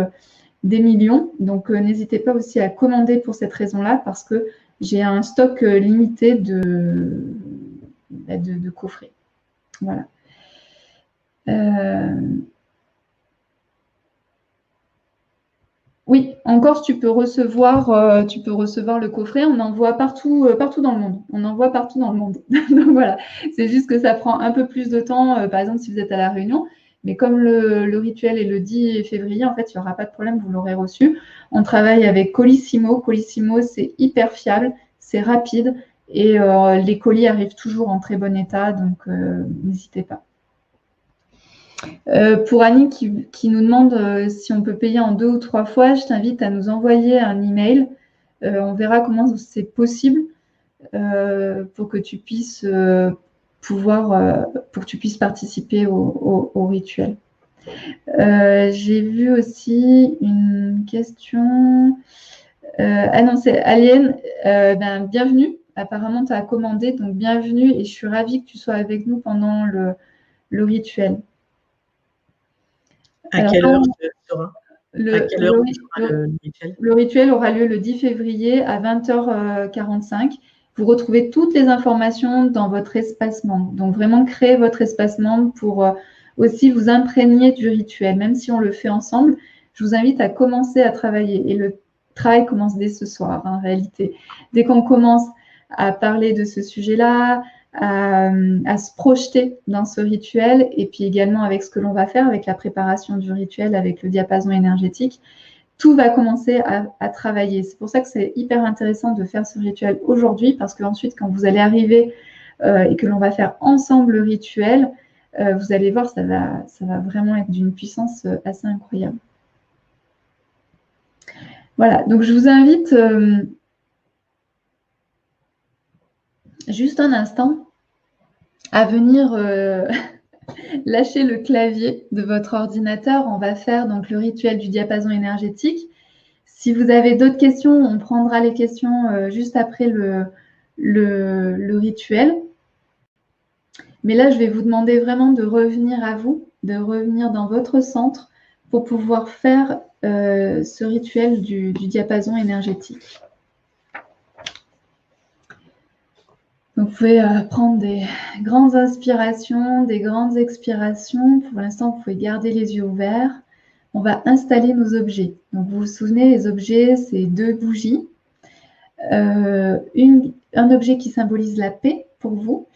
des millions. Donc n'hésitez pas aussi à commander pour cette raison-là parce que j'ai un stock limité de coffrets. Voilà. Oui, en Corse, tu peux recevoir le coffret. On envoie partout dans le monde. On envoie partout dans le monde. Donc voilà, c'est juste que ça prend un peu plus de temps. Par exemple, si vous êtes à La Réunion, mais comme le rituel est le 10 février, en fait, il n'y aura pas de problème, vous l'aurez reçu. On travaille avec Colissimo. Colissimo, c'est hyper fiable, c'est rapide et les colis arrivent toujours en très bon état, donc n'hésitez pas. Pour Annie qui nous demande si on peut payer en 2 ou 3 fois, je t'invite à nous envoyer un email. On verra comment c'est possible pour que tu puisses participer au rituel. J'ai vu aussi une question. Ah non, c'est Alien. Bienvenue. Apparemment, tu as commandé, donc bienvenue et je suis ravie que tu sois avec nous pendant le rituel. À quelle heure sera le rituel aura lieu le 10 février à 20h45. Vous retrouvez toutes les informations dans votre espace membre. Donc, vraiment, créez votre espace membre pour aussi vous imprégner du rituel. Même si on le fait ensemble, je vous invite à commencer à travailler. Et travail commence dès ce soir, en réalité. Dès qu'on commence à parler de ce sujet-là, à se projeter dans ce rituel, et puis également avec ce que l'on va faire, avec la préparation du rituel, avec le diapason énergétique, tout va commencer à travailler. C'est pour ça que c'est hyper intéressant de faire ce rituel aujourd'hui, parce qu'ensuite, quand vous allez arriver et que l'on va faire ensemble le rituel, vous allez voir, ça va vraiment être d'une puissance assez incroyable. Voilà, donc je vous invite juste un instant à venir lâcher le clavier de votre ordinateur. On va faire donc le rituel du diapason énergétique. Si vous avez d'autres questions, on prendra les questions juste après le rituel. Mais là, je vais vous demander vraiment de revenir à vous, de revenir dans votre centre pour pouvoir faire ce rituel du diapason énergétique. Donc, vous pouvez prendre des grandes inspirations, des grandes expirations. Pour l'instant, vous pouvez garder les yeux ouverts. On va installer nos objets. Donc, vous vous souvenez, les objets, c'est 2 bougies. Un objet qui symbolise la paix pour vous.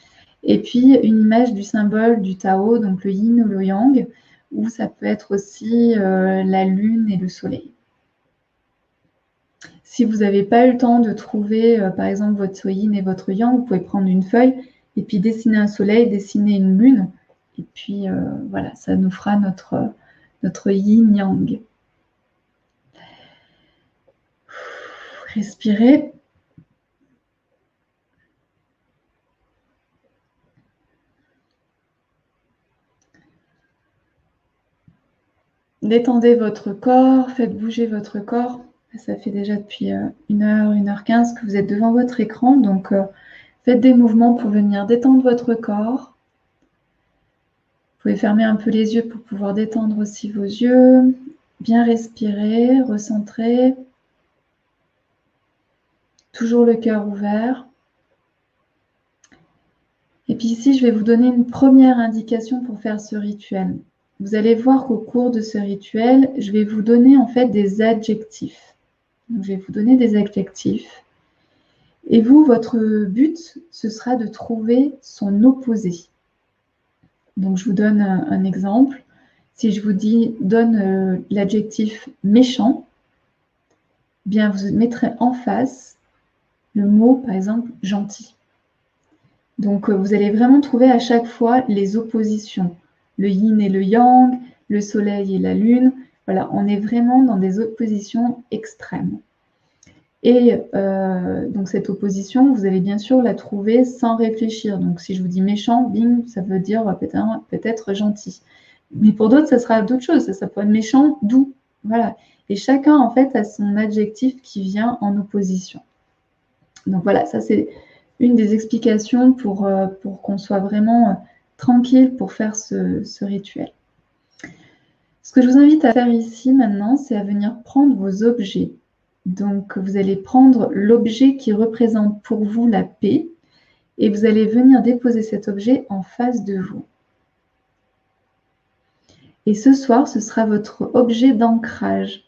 Et puis, une image du symbole du Tao, donc le yin ou le yang, ou ça peut être aussi la lune et le soleil. Si vous n'avez pas eu le temps de trouver, par exemple, votre yin et votre yang, vous pouvez prendre une feuille et puis dessiner un soleil, dessiner une lune. Et puis, voilà, ça nous fera notre yin-yang. Respirez. Détendez votre corps, faites bouger votre corps. Ça fait déjà depuis 1h, 1h15 que vous êtes devant votre écran. Donc, faites des mouvements pour venir détendre votre corps. Vous pouvez fermer un peu les yeux pour pouvoir détendre aussi vos yeux. Bien respirer, recentrer. Toujours le cœur ouvert. Et puis ici, je vais vous donner une première indication pour faire ce rituel. Vous allez voir qu'au cours de ce rituel, je vais vous donner en fait des adjectifs. Donc, je vais vous donner des adjectifs. Et vous, votre but, ce sera de trouver son opposé. Donc, je vous donne un exemple. Si je vous dis, donne l'adjectif méchant, bien, vous mettrez en face le mot, par exemple, gentil. Donc, vous allez vraiment trouver à chaque fois les oppositions. Le yin et le yang, le soleil et la lune. Voilà, on est vraiment dans des oppositions extrêmes. Et donc, cette opposition, vous allez bien sûr la trouver sans réfléchir. Donc, si je vous dis méchant, bing, ça veut dire peut-être gentil. Mais pour d'autres, ça sera d'autres choses. Ça peut être méchant, doux. Voilà. Et chacun, en fait, a son adjectif qui vient en opposition. Donc, voilà, ça, c'est une des explications pour qu'on soit vraiment tranquille pour faire ce rituel. Ce que je vous invite à faire ici maintenant, c'est à venir prendre vos objets. Donc, vous allez prendre l'objet qui représente pour vous la paix et vous allez venir déposer cet objet en face de vous. Et ce soir, ce sera votre objet d'ancrage.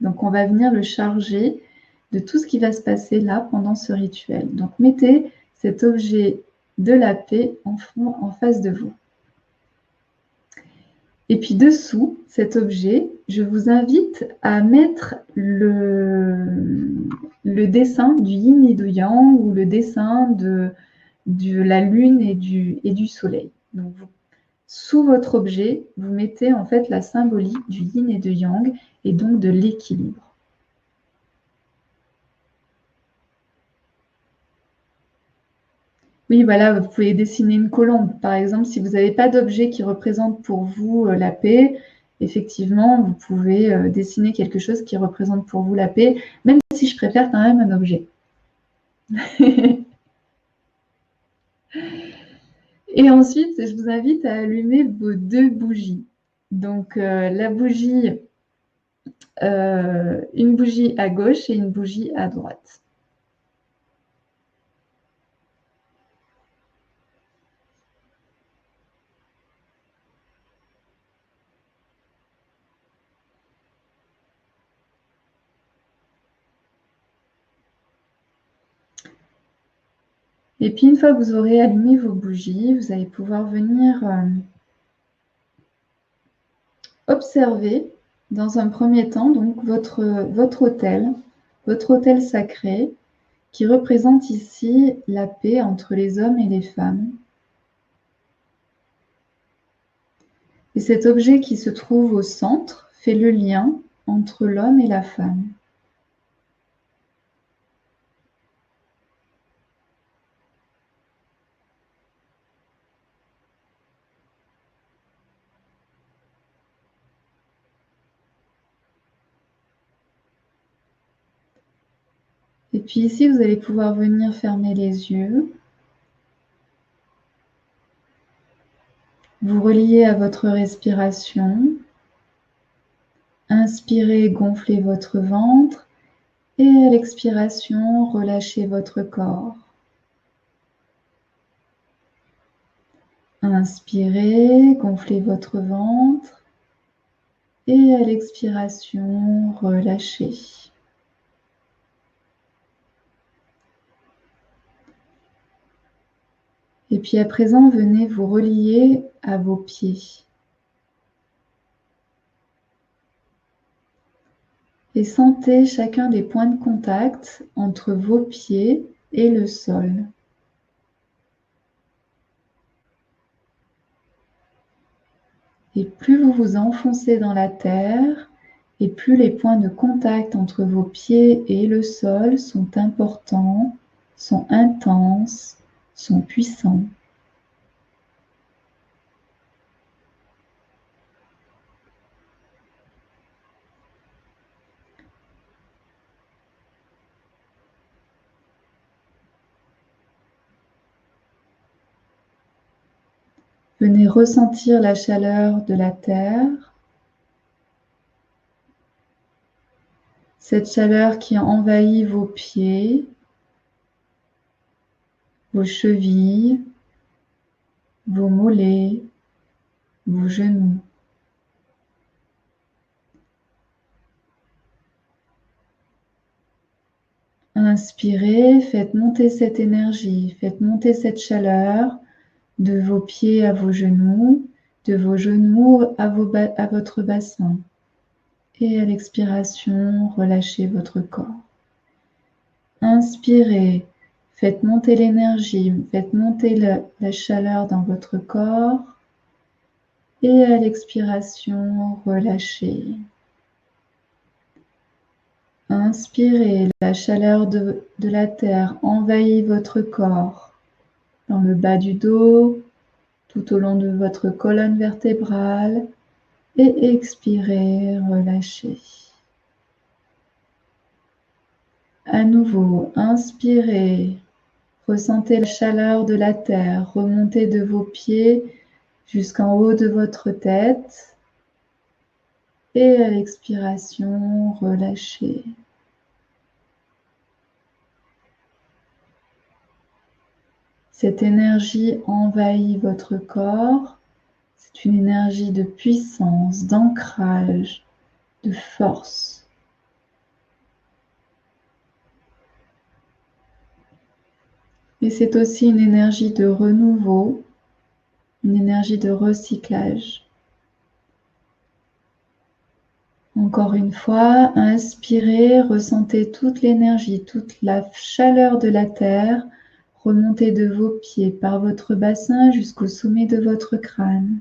Donc, on va venir le charger de tout ce qui va se passer là pendant ce rituel. Donc, mettez cet objet de la paix en face de vous. Et puis dessous cet objet, je vous invite à mettre le dessin du yin et du yang ou le dessin de la lune et du soleil. Donc, sous votre objet, vous mettez en fait la symbolique du yin et du yang et donc de l'équilibre. Oui, voilà, vous pouvez dessiner une colombe. Par exemple, si vous n'avez pas d'objet qui représente pour vous la paix, effectivement, vous pouvez dessiner quelque chose qui représente pour vous la paix, même si je préfère quand même un objet. Et ensuite, je vous invite à allumer vos 2 bougies. Donc, la bougie, une bougie à gauche et une bougie à droite. Et puis, une fois que vous aurez allumé vos bougies, vous allez pouvoir venir observer dans un premier temps donc votre autel sacré qui représente ici la paix entre les hommes et les femmes. Et cet objet qui se trouve au centre fait le lien entre l'homme et la femme. Et puis ici, vous allez pouvoir venir fermer les yeux, vous relier à votre respiration, inspirez, gonflez votre ventre et à l'expiration, relâchez votre corps. Inspirez, gonflez votre ventre et à l'expiration, relâchez. Et puis à présent, venez vous relier à vos pieds. Et sentez chacun des points de contact entre vos pieds et le sol. Et plus vous vous enfoncez dans la terre, et plus les points de contact entre vos pieds et le sol sont importants, sont intenses, sont puissants. Venez ressentir la chaleur de la terre, cette chaleur qui envahit vos pieds, vos chevilles, vos mollets, vos genoux. Inspirez, faites monter cette énergie, faites monter cette chaleur de vos pieds à vos genoux, de vos genoux à votre bassin. Et à l'expiration, relâchez votre corps. Inspirez, faites monter l'énergie, faites monter la chaleur dans votre corps. Et à l'expiration, relâchez. Inspirez, la chaleur de la terre envahit votre corps, dans le bas du dos, tout au long de votre colonne vertébrale. Et expirez, relâchez. À nouveau, inspirez, ressentez la chaleur de la terre remonter de vos pieds jusqu'en haut de votre tête. Et à l'expiration, relâchez. Cette énergie envahit votre corps. C'est une énergie de puissance, d'ancrage, de force. Et c'est aussi une énergie de renouveau, une énergie de recyclage. Encore une fois, inspirez, ressentez toute l'énergie, toute la chaleur de la terre remonter de vos pieds par votre bassin jusqu'au sommet de votre crâne.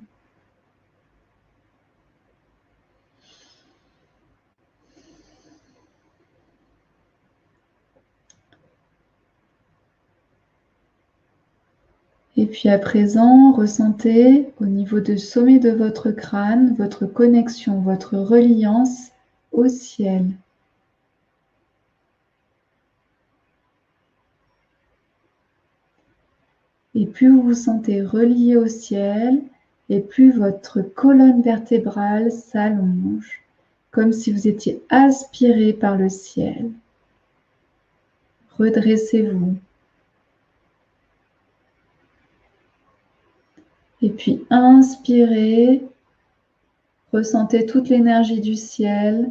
Et puis à présent, ressentez au niveau du sommet de votre crâne votre connexion, votre reliance au ciel. Et plus vous vous sentez relié au ciel, et plus votre colonne vertébrale s'allonge, comme si vous étiez aspiré par le ciel. Redressez-vous. Et puis inspirez, ressentez toute l'énergie du ciel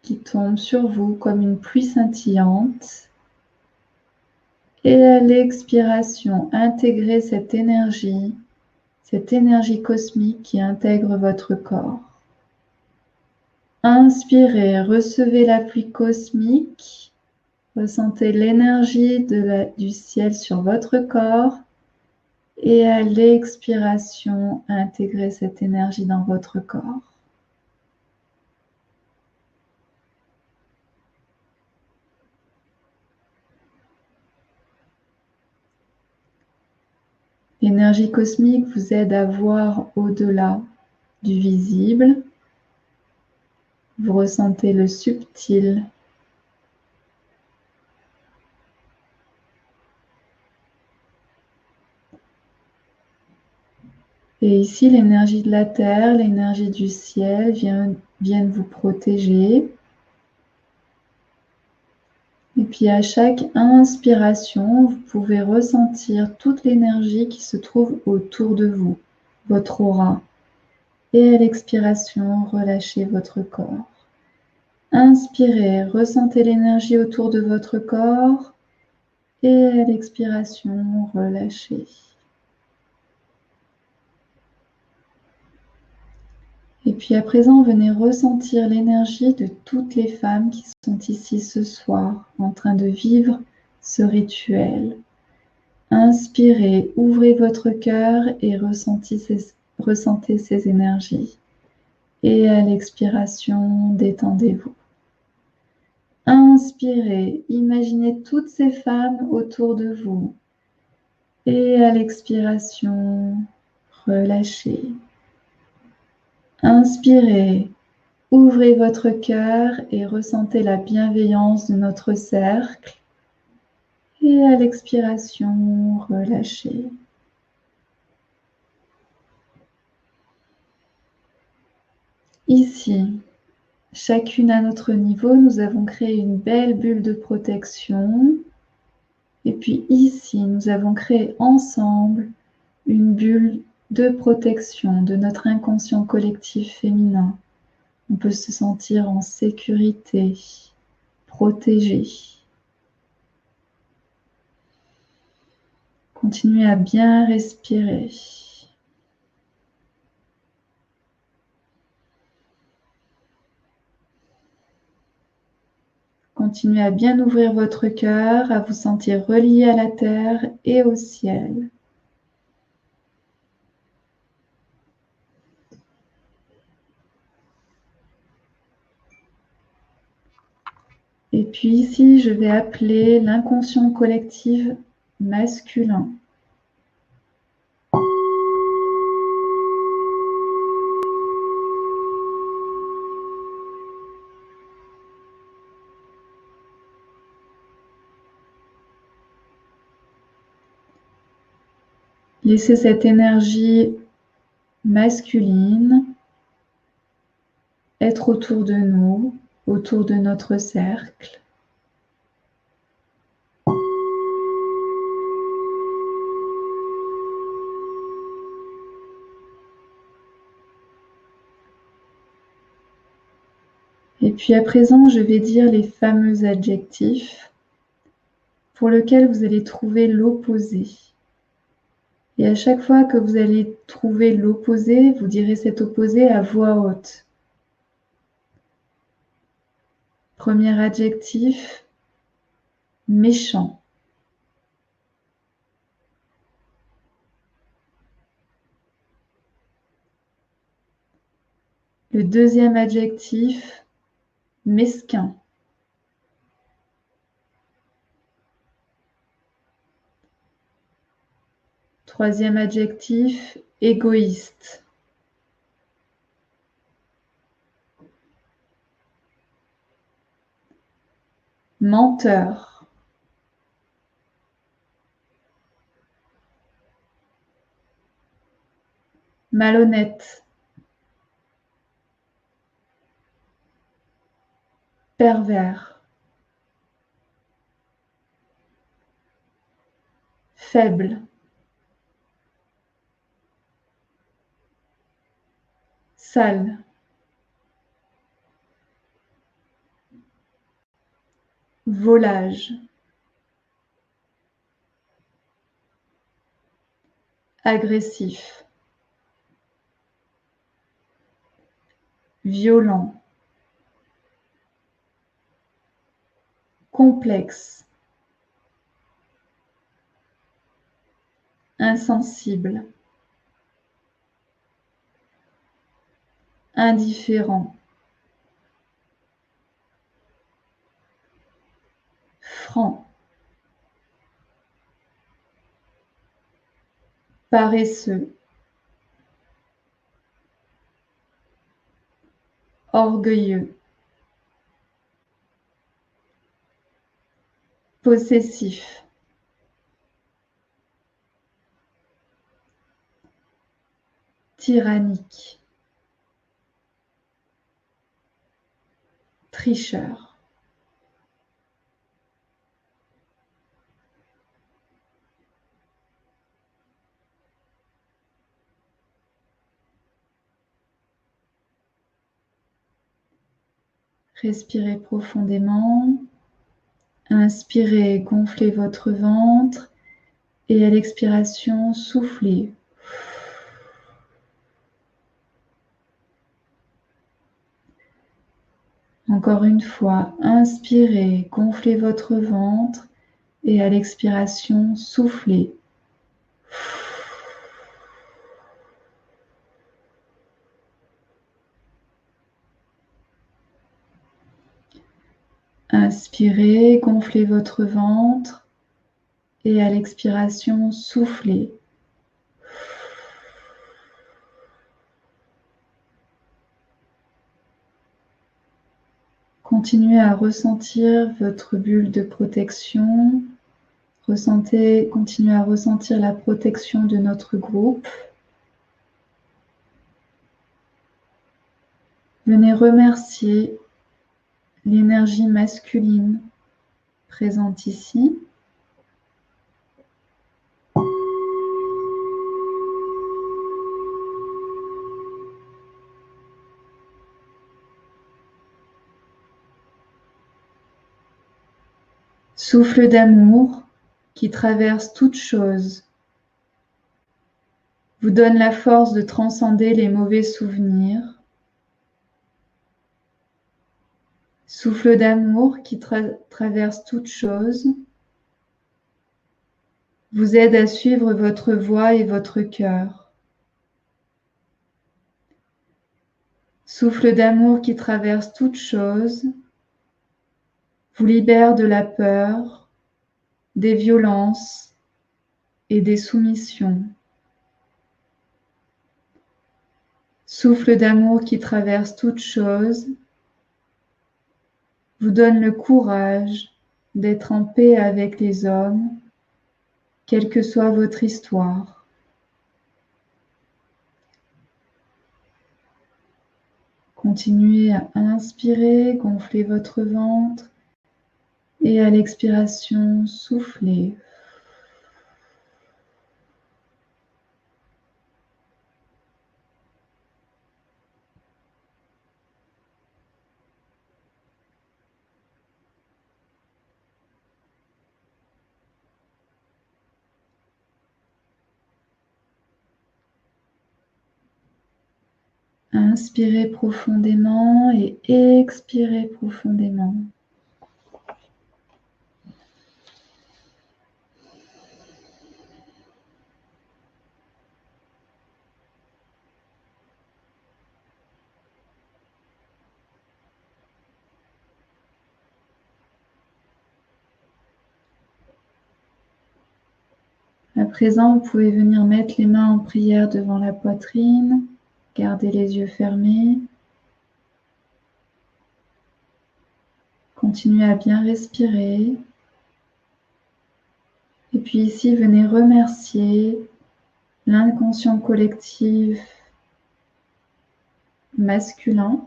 qui tombe sur vous comme une pluie scintillante. Et à l'expiration, intégrez cette énergie cosmique qui intègre votre corps. Inspirez, recevez la pluie cosmique, ressentez l'énergie du ciel sur votre corps et à l'expiration, intégrez cette énergie dans votre corps. L'énergie cosmique vous aide à voir au-delà du visible. Vous ressentez le subtil. Et ici, l'énergie de la terre, l'énergie du ciel viennent vous protéger. Et puis à chaque inspiration, vous pouvez ressentir toute l'énergie qui se trouve autour de vous, votre aura. Et à l'expiration, relâchez votre corps. Inspirez, ressentez l'énergie autour de votre corps. Et à l'expiration, relâchez. Et puis à présent, venez ressentir l'énergie de toutes les femmes qui sont ici ce soir en train de vivre ce rituel. Inspirez, ouvrez votre cœur et ressentez ces énergies. Et à l'expiration, détendez-vous. Inspirez, imaginez toutes ces femmes autour de vous. Et à l'expiration, relâchez. Inspirez, ouvrez votre cœur et ressentez la bienveillance de notre cercle. Et à l'expiration, relâchez. Ici, chacune à notre niveau, nous avons créé une belle bulle de protection. Et puis ici, nous avons créé ensemble une bulle de protection de notre inconscient collectif féminin. On peut se sentir en sécurité, protégé. Continuez à bien respirer. Continuez à bien ouvrir votre cœur, à vous sentir relié à la terre et au ciel. Et puis ici, je vais appeler l'inconscient collectif masculin. Laissez cette énergie masculine être autour de nous, autour de notre cercle. Et puis à présent, je vais dire les fameux adjectifs pour lesquels vous allez trouver l'opposé. Et à chaque fois que vous allez trouver l'opposé, vous direz cet opposé à voix haute. Premier adjectif, méchant. Le deuxième adjectif, mesquin. Troisième adjectif, égoïste. Menteur. Malhonnête. Pervers. Faible. Sale. Volage. agressif, violent, complexe, insensible, indifférent, franc, paresseux, orgueilleux, possessif, tyrannique, tricheur. Respirez profondément. Inspirez, gonflez votre ventre et à l'expiration, soufflez. Encore une fois, inspirez, gonflez votre ventre et à l'expiration, soufflez. Inspirez, gonflez votre ventre et à l'expiration, soufflez. Continuez à ressentir votre bulle de protection. Continuez à ressentir la protection de notre groupe. Venez remercier l'énergie masculine présente ici. Souffle d'amour qui traverse toute chose, vous donne la force de transcender les mauvais souvenirs. Souffle d'amour qui traverse toute chose, vous aide à suivre votre voix et votre cœur. Souffle d'amour qui traverse toute chose, vous libère de la peur, des violences et des soumissions. Souffle d'amour qui traverse toute chose, vous donne le courage d'être en paix avec les hommes, quelle que soit votre histoire. Continuez à inspirer, gonflez votre ventre et à l'expiration, soufflez. Inspirez profondément et expirez profondément. À présent, vous pouvez venir mettre les mains en prière devant la poitrine, gardez les yeux fermés. Continuez à bien respirer. Et puis ici, venez remercier l'inconscient collectif masculin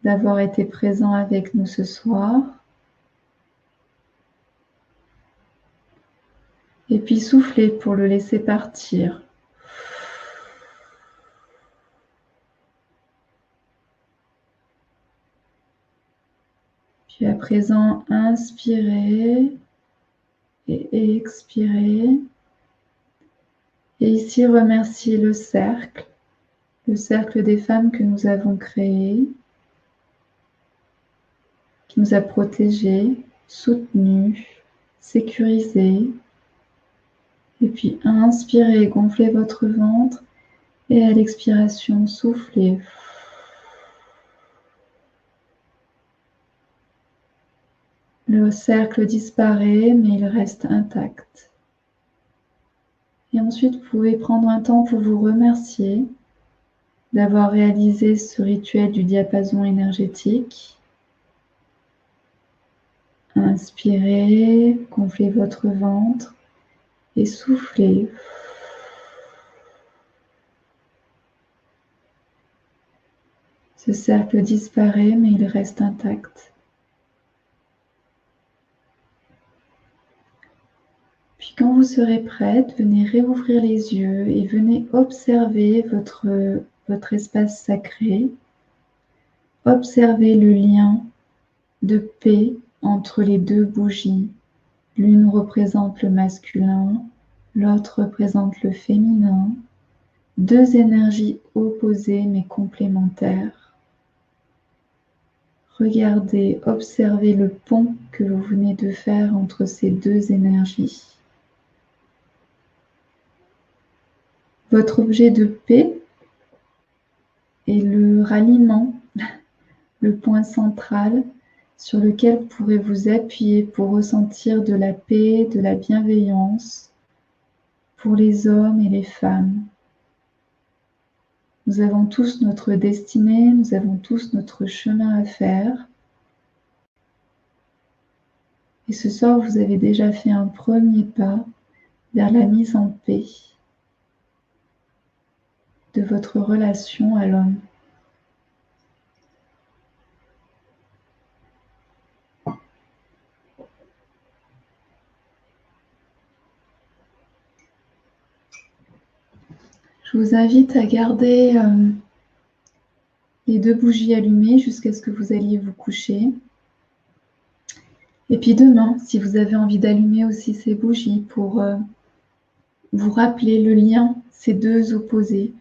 d'avoir été présent avec nous ce soir. Et puis soufflez pour le laisser partir. Puis à présent, inspirez et expirez. Et ici, remerciez le cercle des femmes que nous avons créé, qui nous a protégés, soutenus, sécurisés. Et puis, inspirez, gonflez votre ventre. Et à l'expiration, soufflez. Le cercle disparaît, mais il reste intact. Et ensuite, vous pouvez prendre un temps pour vous remercier d'avoir réalisé ce rituel du diapason énergétique. Inspirez, gonflez votre ventre et soufflez. Ce cercle disparaît, mais il reste intact. Puis quand vous serez prête, venez réouvrir les yeux et venez observer votre espace sacré. Observez le lien de paix entre les deux bougies. L'une représente le masculin, l'autre représente le féminin. Deux énergies opposées mais complémentaires. Regardez, observez le pont que vous venez de faire entre ces deux énergies. Votre objet de paix est le ralliement, le point central sur lequel vous pourrez vous appuyer pour ressentir de la paix, de la bienveillance pour les hommes et les femmes. Nous avons tous notre destinée, nous avons tous notre chemin à faire. Et ce soir, vous avez déjà fait un premier pas vers la mise en paix de votre relation à l'homme. Je vous invite à garder les deux bougies allumées jusqu'à ce que vous alliez vous coucher. Et puis demain, si vous avez envie d'allumer aussi ces bougies pour vous rappeler le lien, ces deux opposés,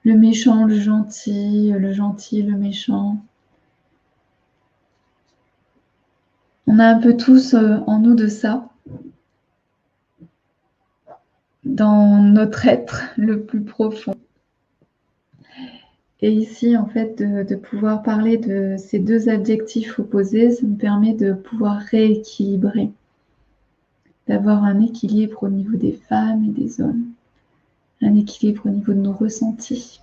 le méchant, le gentil, le méchant. On a un peu tous en nous de ça, dans notre être le plus profond. Et ici, en fait, de pouvoir parler de ces deux adjectifs opposés, ça me permet de pouvoir rééquilibrer, d'avoir un équilibre au niveau des femmes et des hommes, un équilibre au niveau de nos ressentis.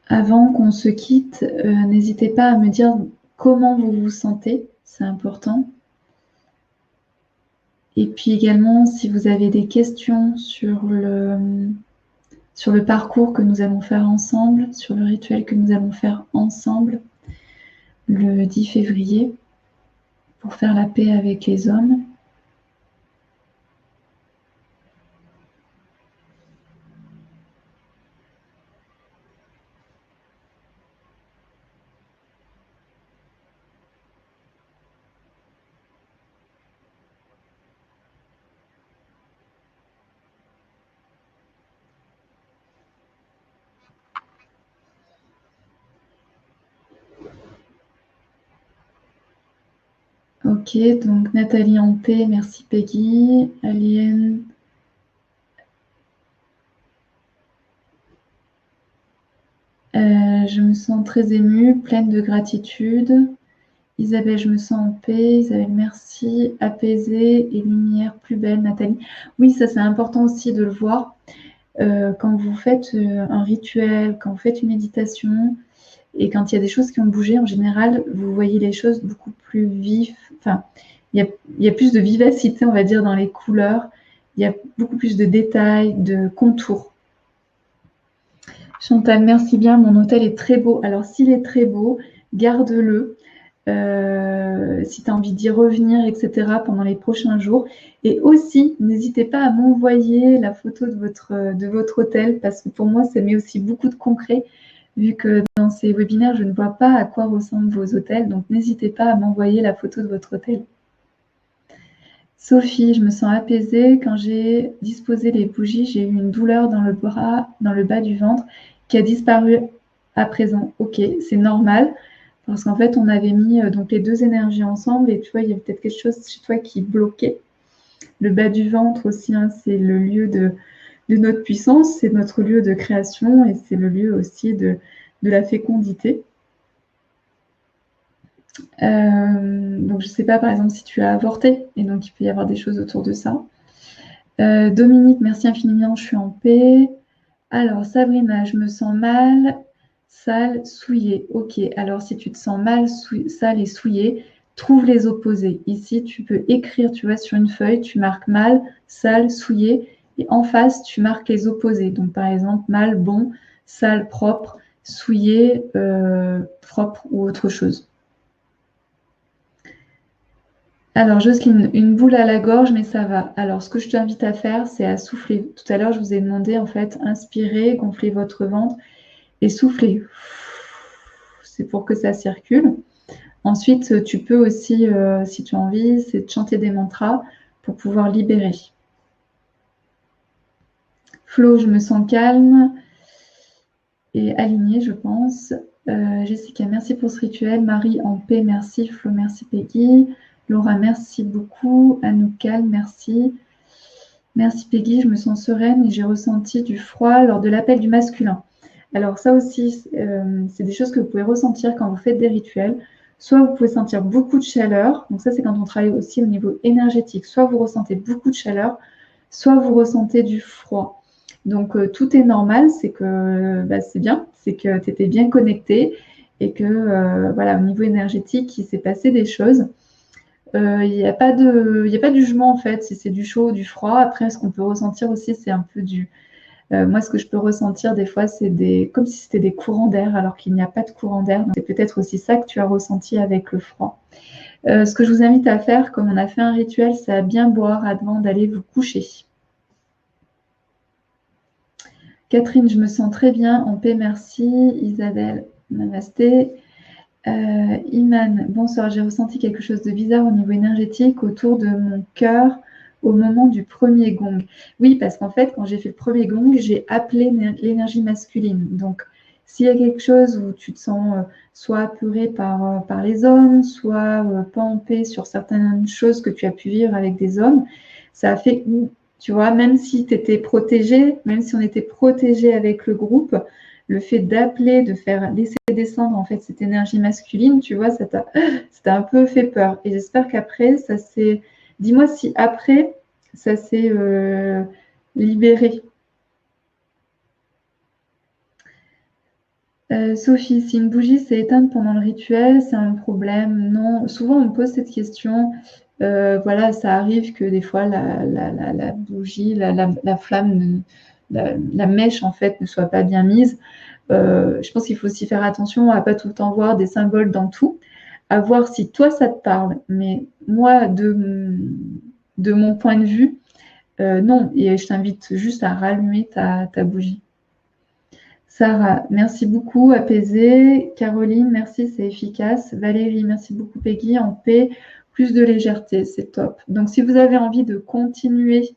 Avant qu'on se quitte, n'hésitez pas à me dire comment vous vous sentez, c'est important. Et puis également, si vous avez des questions sur le parcours que nous allons faire ensemble, sur le rituel que nous allons faire ensemble le 10 février pour faire la paix avec les hommes. Ok, donc Nathalie en paix, merci Peggy. Alien. Je me sens très émue, pleine de gratitude. Isabelle, je me sens en paix. Isabelle, merci. Apaisée et lumière plus belle, Nathalie. Oui, ça c'est important aussi de le voir. Quand vous faites un rituel, quand vous faites une méditation, et quand il y a des choses qui ont bougé, en général, vous voyez les choses beaucoup plus vives. Enfin, il y a plus de vivacité, on va dire, dans les couleurs. Il y a beaucoup plus de détails, de contours. Chantal, merci bien. Mon hôtel est très beau. Alors, s'il est très beau, garde-le. Si tu as envie d'y revenir, etc., pendant les prochains jours. Et aussi, n'hésitez pas à m'envoyer la photo de votre hôtel, parce que pour moi, ça met aussi beaucoup de concret, vu que dans ces webinaires, je ne vois pas à quoi ressemblent vos hôtels. Donc, n'hésitez pas à m'envoyer la photo de votre hôtel. Sophie, je me sens apaisée. Quand j'ai disposé les bougies, j'ai eu une douleur dans le bras, dans le bas du ventre, qui a disparu à présent. Ok, c'est normal. Parce qu'en fait, on avait mis donc les deux énergies ensemble et tu vois, il y avait peut-être quelque chose chez toi qui bloquait. Le bas du ventre aussi, hein, c'est le lieu de notre puissance, c'est notre lieu de création et c'est le lieu aussi de la fécondité. Donc, je ne sais pas, par exemple, si tu as avorté et donc il peut y avoir des choses autour de ça. Dominique, merci infiniment, je suis en paix. Alors, Sabrina, je me sens mal. Sale, souillé. Ok, alors si tu te sens mal, sale et souillé, trouve les opposés. Ici, tu peux écrire, tu vois, sur une feuille, tu marques mal, sale, souillé, et en face, tu marques les opposés. Donc, par exemple, mal, bon, sale, propre, souillé, propre ou autre chose. Alors, Jocelyne, une boule à la gorge, mais ça va. Alors, ce que je t'invite à faire, c'est à souffler. Tout à l'heure, je vous ai demandé, en fait, inspirez, gonflez votre ventre et soufflez. C'est pour que ça circule. Ensuite, tu peux aussi, si tu as envie, c'est de chanter des mantras pour pouvoir libérer. Flo, je me sens calme et alignée, je pense. Jessica, merci pour ce rituel. Marie, en paix, merci. Flo, merci Peggy. Laura, merci beaucoup. Anoukal, merci. Merci Peggy, je me sens sereine et j'ai ressenti du froid lors de l'appel du masculin. Alors ça aussi, c'est des choses que vous pouvez ressentir quand vous faites des rituels. Soit vous pouvez sentir beaucoup de chaleur, donc ça c'est quand on travaille aussi au niveau énergétique. Soit vous ressentez beaucoup de chaleur, soit vous ressentez du froid. Donc tout est normal, c'est que c'est bien, c'est que tu étais bien connecté et que voilà, au niveau énergétique, il s'est passé des choses. Il n'y a pas de jugement en fait, si c'est du chaud ou du froid. Après, ce qu'on peut ressentir aussi, c'est un peu du. Moi, ce que je peux ressentir des fois, c'est comme si c'était des courants d'air, alors qu'il n'y a pas de courant d'air. C'est peut-être aussi ça que tu as ressenti avec le froid. Ce que je vous invite à faire, comme on a fait un rituel, c'est à bien boire avant d'aller vous coucher. Catherine, je me sens très bien, en paix, merci. Isabelle, namasté. Iman, bonsoir, j'ai ressenti quelque chose de bizarre au niveau énergétique autour de mon cœur au moment du premier gong. Oui, parce qu'en fait, quand j'ai fait le premier gong, j'ai appelé l'énergie masculine. Donc, s'il y a quelque chose où tu te sens soit apeuré par les hommes, soit pas en paix sur certaines choses que tu as pu vivre avec des hommes, ça a fait, tu vois, même si tu étais protégé, même si on était protégé avec le groupe, le fait d'appeler, de faire laisser descendre en fait cette énergie masculine, tu vois, ça t'a un peu fait peur. Et j'espère qu'après, ça s'est. Dis-moi si après, ça s'est libéré. Sophie, si une bougie s'est éteinte pendant le rituel, c'est un problème? Non. Souvent, on me pose cette question. Voilà, ça arrive que des fois, la bougie, la flamme, la mèche, en fait, ne soit pas bien mise. Je pense qu'il faut aussi faire attention à ne pas tout le temps voir des symboles dans tout, à voir si toi, ça te parle. Mais moi, de mon point de vue, non. Et je t'invite juste à rallumer ta bougie. Sarah, merci beaucoup, apaisée. Caroline, merci, c'est efficace. Valérie, merci beaucoup, Peggy, en paix. Plus de légèreté, c'est top. Donc, si vous avez envie de continuer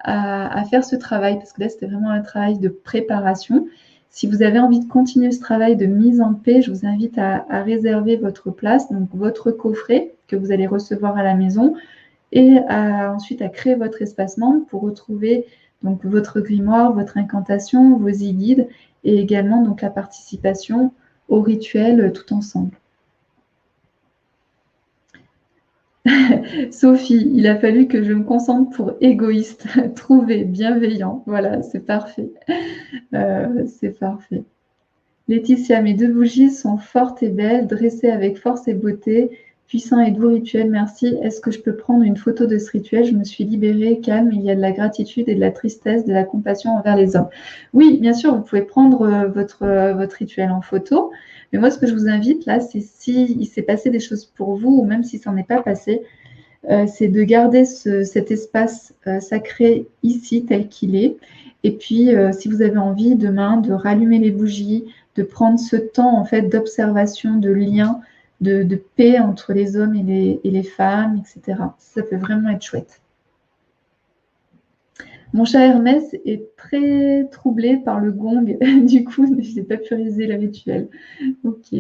à faire ce travail, parce que là, c'était vraiment un travail de préparation. Si vous avez envie de continuer ce travail de mise en paix, je vous invite à réserver votre place, donc votre coffret que vous allez recevoir à la maison, et ensuite à créer votre espace membre pour retrouver donc votre grimoire, votre incantation, vos e-guides, et également donc la participation au rituel tout ensemble. Sophie, il a fallu que je me concentre pour égoïste, trouver, bienveillant. Voilà, c'est parfait. C'est parfait. Laetitia, mes deux bougies sont fortes et belles, dressées avec force et beauté. Puissant et doux rituel, merci. Est-ce que je peux prendre une photo de ce rituel? Je me suis libérée, calme, il y a de la gratitude et de la tristesse, de la compassion envers les hommes. Oui, bien sûr, vous pouvez prendre votre rituel en photo. Mais moi, ce que je vous invite là, c'est s'il s'est passé des choses pour vous, ou même si ça n'en est pas passé, c'est de garder cet espace sacré ici, tel qu'il est. Et puis, si vous avez envie demain de rallumer les bougies, de prendre ce temps en fait d'observation, de lien, de paix entre les hommes et les femmes, etc. Ça peut vraiment être chouette. Mon chat Hermès est très troublé par le gong. Du coup, je n'ai pas pu réaliser le rituel. Ok.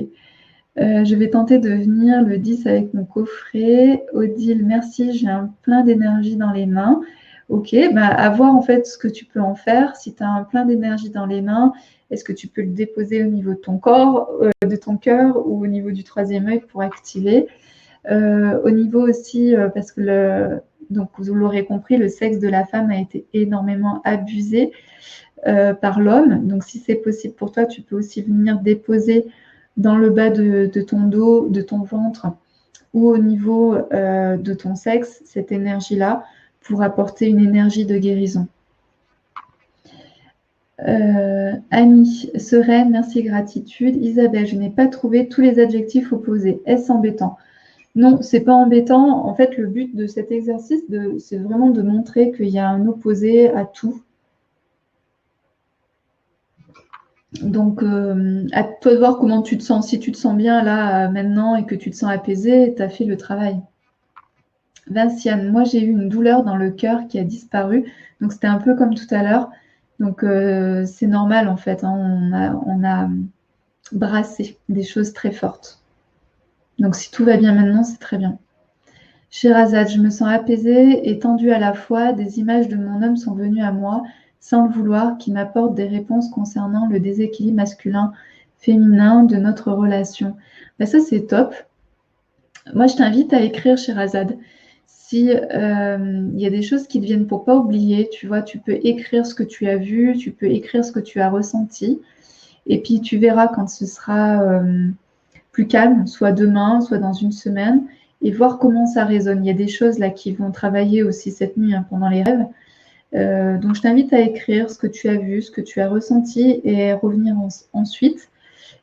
Je vais tenter de venir le 10 avec mon coffret. Odile, merci, j'ai un plein d'énergie dans les mains. Ok, bah, à voir en fait ce que tu peux en faire. Si tu as un plein d'énergie dans les mains, est-ce que tu peux le déposer au niveau de ton corps, de ton cœur ou au niveau du troisième œil pour activer? Au niveau aussi, parce que donc vous l'aurez compris, le sexe de la femme a été énormément abusé par l'homme. Donc si c'est possible pour toi, tu peux aussi venir déposer dans le bas de ton dos, de ton ventre ou au niveau de ton sexe, cette énergie-là, pour apporter une énergie de guérison. Annie, sereine, merci, gratitude. Isabelle, je n'ai pas trouvé tous les adjectifs opposés. Est-ce embêtant? Non, c'est pas embêtant. En fait, le but de cet exercice, c'est vraiment de montrer qu'il y a un opposé à tout. Donc, à toi de voir comment tu te sens. Si tu te sens bien là, maintenant, et que tu te sens apaisé, tu as fait le travail. Vinciane, moi j'ai eu une douleur dans le cœur qui a disparu. Donc, c'était un peu comme tout à l'heure. Donc, c'est normal en fait, hein. On a brassé des choses très fortes. Donc, si tout va bien maintenant, c'est très bien. Sherazade, je me sens apaisée et tendue à la fois. Des images de mon homme sont venues à moi, sans le vouloir, qui m'apportent des réponses concernant le déséquilibre masculin-féminin de notre relation. Ben ça, c'est top. Moi, je t'invite à écrire, Sherazade. Si y a des choses qui te viennent pour pas oublier, tu vois, tu peux écrire ce que tu as vu, tu peux écrire ce que tu as ressenti. Et puis, tu verras quand ce sera plus calme, soit demain, soit dans une semaine, et voir comment ça résonne. Il y a des choses là qui vont travailler aussi cette nuit, hein, pendant les rêves. Donc, je t'invite à écrire ce que tu as vu, ce que tu as ressenti et revenir ensuite.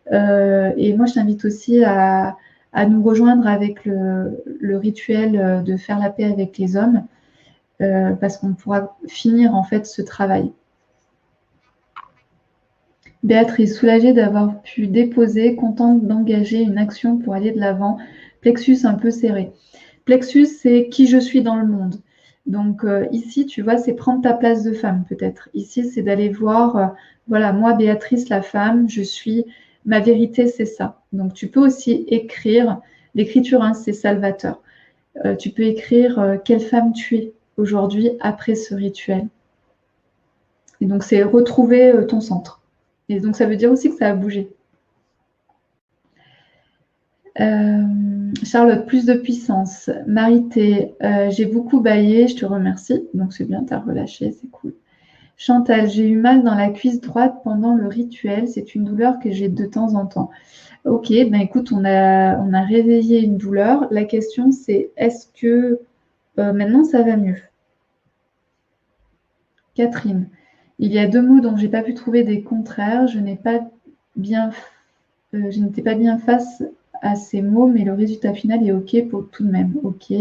Et moi, je t'invite aussi à nous rejoindre avec le rituel de faire la paix avec les hommes, parce qu'on pourra finir en fait ce travail. Béatrice, soulagée d'avoir pu déposer, contente d'engager une action pour aller de l'avant. Plexus un peu serré. Plexus, c'est qui je suis dans le monde. Donc ici, tu vois, c'est prendre ta place de femme peut-être. Ici, c'est d'aller voir, voilà, moi, Béatrice, la femme, je suis, ma vérité, c'est ça. Donc tu peux aussi écrire, l'écriture, hein, c'est salvateur. Tu peux écrire quelle femme tu es aujourd'hui après ce rituel. Et donc c'est retrouver ton centre. Et donc, ça veut dire aussi que ça a bougé. Charlotte, plus de puissance. Marité, j'ai beaucoup baillé, je te remercie. Donc, c'est bien, tu as relâché, c'est cool. Chantal, j'ai eu mal dans la cuisse droite pendant le rituel. C'est une douleur que j'ai de temps en temps. Ok, ben écoute, on a réveillé une douleur. La question, c'est est-ce que maintenant, ça va mieux? Catherine, il y a deux mots dont je n'ai pas pu trouver des contraires. Je n'étais pas bien face à ces mots, mais le résultat final est OK pour tout de même. OK.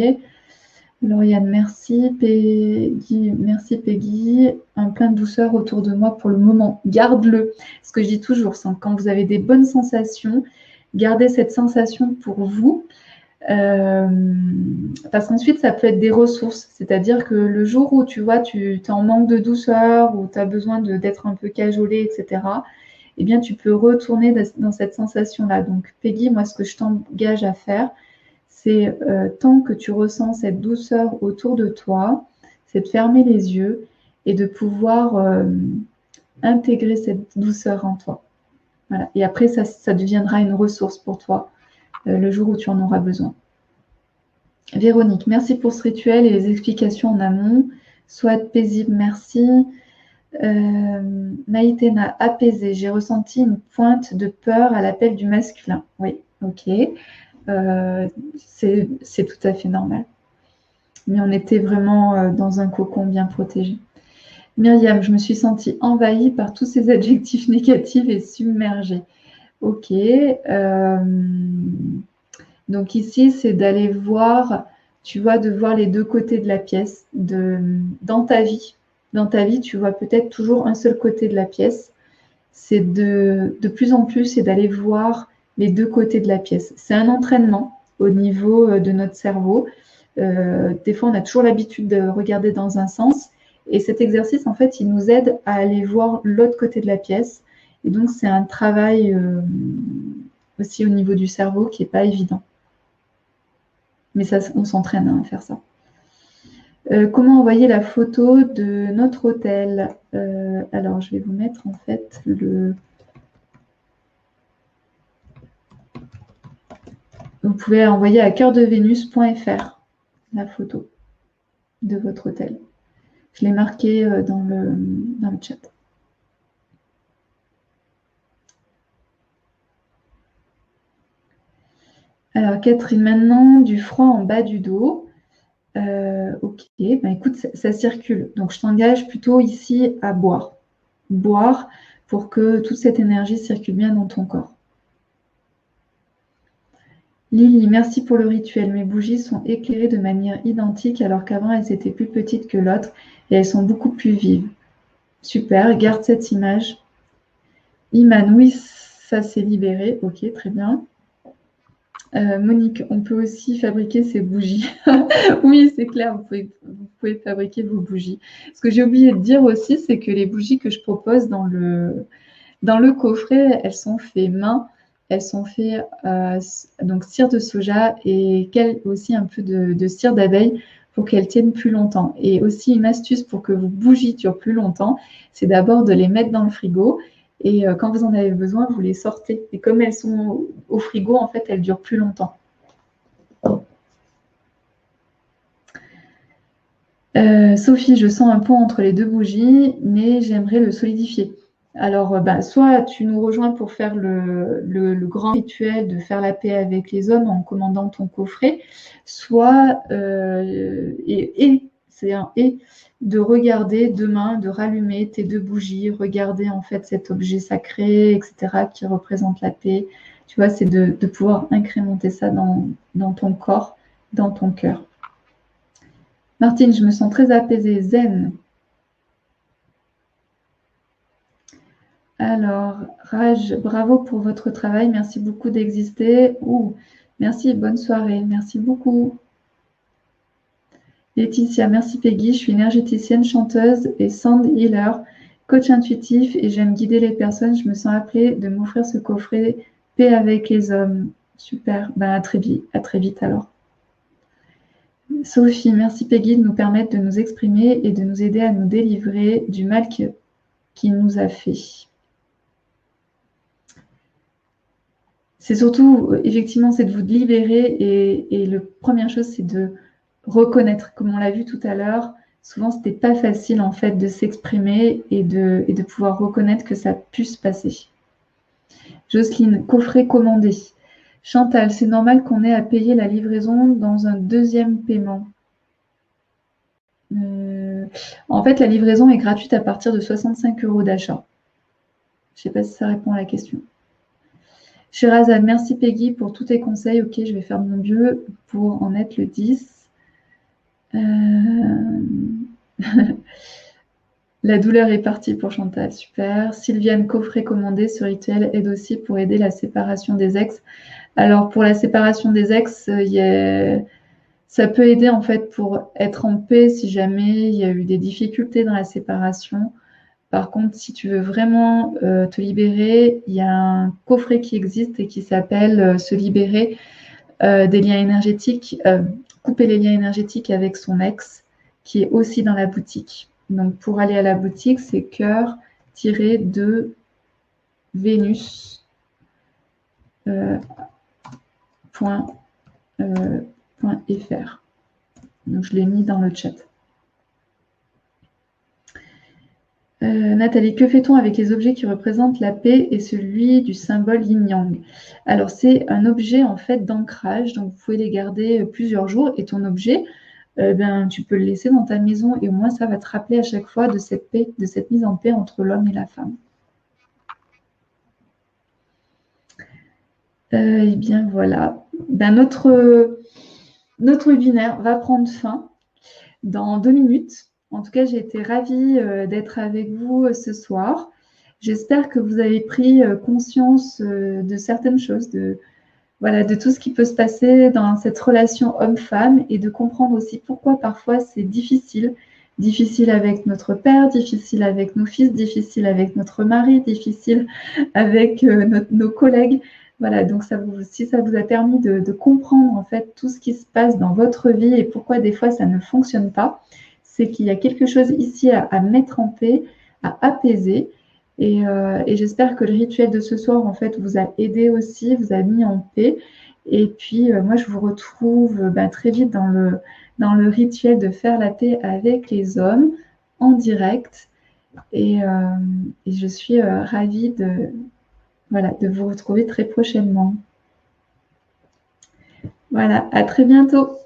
Lauriane, merci. Peggy, merci Peggy. Un plein de douceur autour de moi pour le moment. Garde-le. Ce que je dis toujours, c'est quand vous avez des bonnes sensations, gardez cette sensation pour vous. Parce qu'ensuite, ça peut être des ressources. C'est-à-dire que le jour où tu vois, tu es en manque de douceur, ou tu as besoin d'être un peu cajolé, etc., eh bien, tu peux retourner dans cette sensation-là. Donc, Peggy, moi, ce que je t'engage à faire, c'est tant que tu ressens cette douceur autour de toi, c'est de fermer les yeux et de pouvoir intégrer cette douceur en toi. Voilà. Et après, ça deviendra une ressource pour toi le jour où tu en auras besoin. Véronique, merci pour ce rituel et les explications en amont. Soit paisible, merci. Maïtena, apaisée. J'ai ressenti une pointe de peur à l'appel du masculin. Oui, ok. c'est tout à fait normal. Mais on était vraiment dans un cocon bien protégé. Myriam, je me suis sentie envahie par tous ces adjectifs négatifs et submergée. Ok. Donc ici, c'est d'aller voir, tu vois, de voir les deux côtés de la pièce. Dans ta vie, tu vois peut-être toujours un seul côté de la pièce. C'est de plus en plus, c'est d'aller voir les deux côtés de la pièce. C'est un entraînement au niveau de notre cerveau. Des fois, on a toujours l'habitude de regarder dans un sens. Et cet exercice, en fait, il nous aide à aller voir l'autre côté de la pièce. Et donc, c'est un travail aussi au niveau du cerveau qui n'est pas évident. Mais ça, on s'entraîne à faire ça. Comment envoyer la photo de notre hôtel? Alors, je vais vous mettre en fait le... Vous pouvez envoyer à cœurdevenus.fr la photo de votre hôtel. Je l'ai marqué dans le chat. Alors, Catherine, maintenant, du froid en bas du dos. Ok, ben écoute, ça circule. Donc, je t'engage plutôt ici à boire. Boire pour que toute cette énergie circule bien dans ton corps. Lily, merci pour le rituel. Mes bougies sont éclairées de manière identique alors qu'avant elles étaient plus petites que l'autre et elles sont beaucoup plus vives. Super, garde cette image. Iman, oui, ça s'est libéré. Ok, très bien. Monique, on peut aussi fabriquer ces bougies. Oui, c'est clair, vous pouvez fabriquer vos bougies. Ce que j'ai oublié de dire aussi, c'est que les bougies que je propose dans le coffret, elles sont faites main. Elles sont faites donc cire de soja et aussi un peu de cire d'abeille pour qu'elles tiennent plus longtemps. Et aussi une astuce pour que vos bougies durent plus longtemps, c'est d'abord de les mettre dans le frigo. Et quand vous en avez besoin, vous les sortez. Et comme elles sont au frigo, en fait, elles durent plus longtemps. Sophie, je sens un pont entre les deux bougies, mais j'aimerais le solidifier. Alors, soit tu nous rejoins pour faire le grand rituel de faire la paix avec les hommes en commandant ton coffret, soit, c'est un et, de regarder demain, de rallumer tes deux bougies, regarder en fait cet objet sacré, etc., qui représente la paix. Tu vois, c'est de pouvoir incrémenter ça dans ton corps, dans ton cœur. Martine, je me sens très apaisée, zen. Alors, Raj, bravo pour votre travail. Merci beaucoup d'exister. Merci et bonne soirée. Merci beaucoup. Laetitia, merci Peggy. Je suis énergéticienne, chanteuse et sound healer, coach intuitif et j'aime guider les personnes. Je me sens appelée de m'offrir ce coffret Paix avec les hommes. Super. À très vite alors. Sophie, merci Peggy de nous permettre de nous exprimer et de nous aider à nous délivrer du mal qui nous a fait. C'est surtout, effectivement, c'est de vous libérer et la première chose, c'est de reconnaître, comme on l'a vu tout à l'heure, souvent, ce n'était pas facile en fait de s'exprimer et de pouvoir reconnaître que ça puisse passer. Jocelyne, coffret commandé. Chantal, c'est normal qu'on ait à payer la livraison dans un deuxième paiement. En fait, la livraison est gratuite à partir de 65 € d'achat. Je ne sais pas si ça répond à la question. Sherazade, merci Peggy pour tous tes conseils. Ok, je vais faire de mon mieux pour en être le 10. La douleur est partie pour Chantal, super. Sylviane, coffret commandé, ce rituel aide aussi pour aider la séparation des ex. Alors, pour la séparation des ex, ça peut aider en fait pour être en paix si jamais il y a eu des difficultés dans la séparation. Par contre, si tu veux vraiment te libérer, il y a un coffret qui existe et qui s'appelle Se libérer des liens énergétiques, couper les liens énergétiques avec son ex, qui est aussi dans la boutique. Donc, pour aller à la boutique, c'est cœur-de-venus.fr. Donc, je l'ai mis dans le chat. Nathalie, que fait-on avec les objets qui représentent la paix et celui du symbole yin-yang? Alors, c'est un objet en fait d'ancrage, donc vous pouvez les garder plusieurs jours et ton objet, tu peux le laisser dans ta maison et au moins ça va te rappeler à chaque fois de cette paix, de cette mise en paix entre l'homme et la femme. Eh bien voilà, notre webinaire va prendre fin dans 2 minutes. En tout cas, j'ai été ravie d'être avec vous ce soir. J'espère que vous avez pris conscience de certaines choses, de tout ce qui peut se passer dans cette relation homme-femme et de comprendre aussi pourquoi parfois c'est difficile. Difficile avec notre père, difficile avec nos fils, difficile avec notre mari, difficile avec nos collègues. Voilà, donc si ça vous a permis de comprendre en fait tout ce qui se passe dans votre vie et pourquoi des fois ça ne fonctionne pas, c'est qu'il y a quelque chose ici à mettre en paix, à apaiser. Et j'espère que le rituel de ce soir, en fait, vous a aidé aussi, vous a mis en paix. Et puis, moi, je vous retrouve très vite dans le rituel de faire la paix avec les hommes en direct. Et je suis ravie de vous retrouver très prochainement. Voilà, à très bientôt.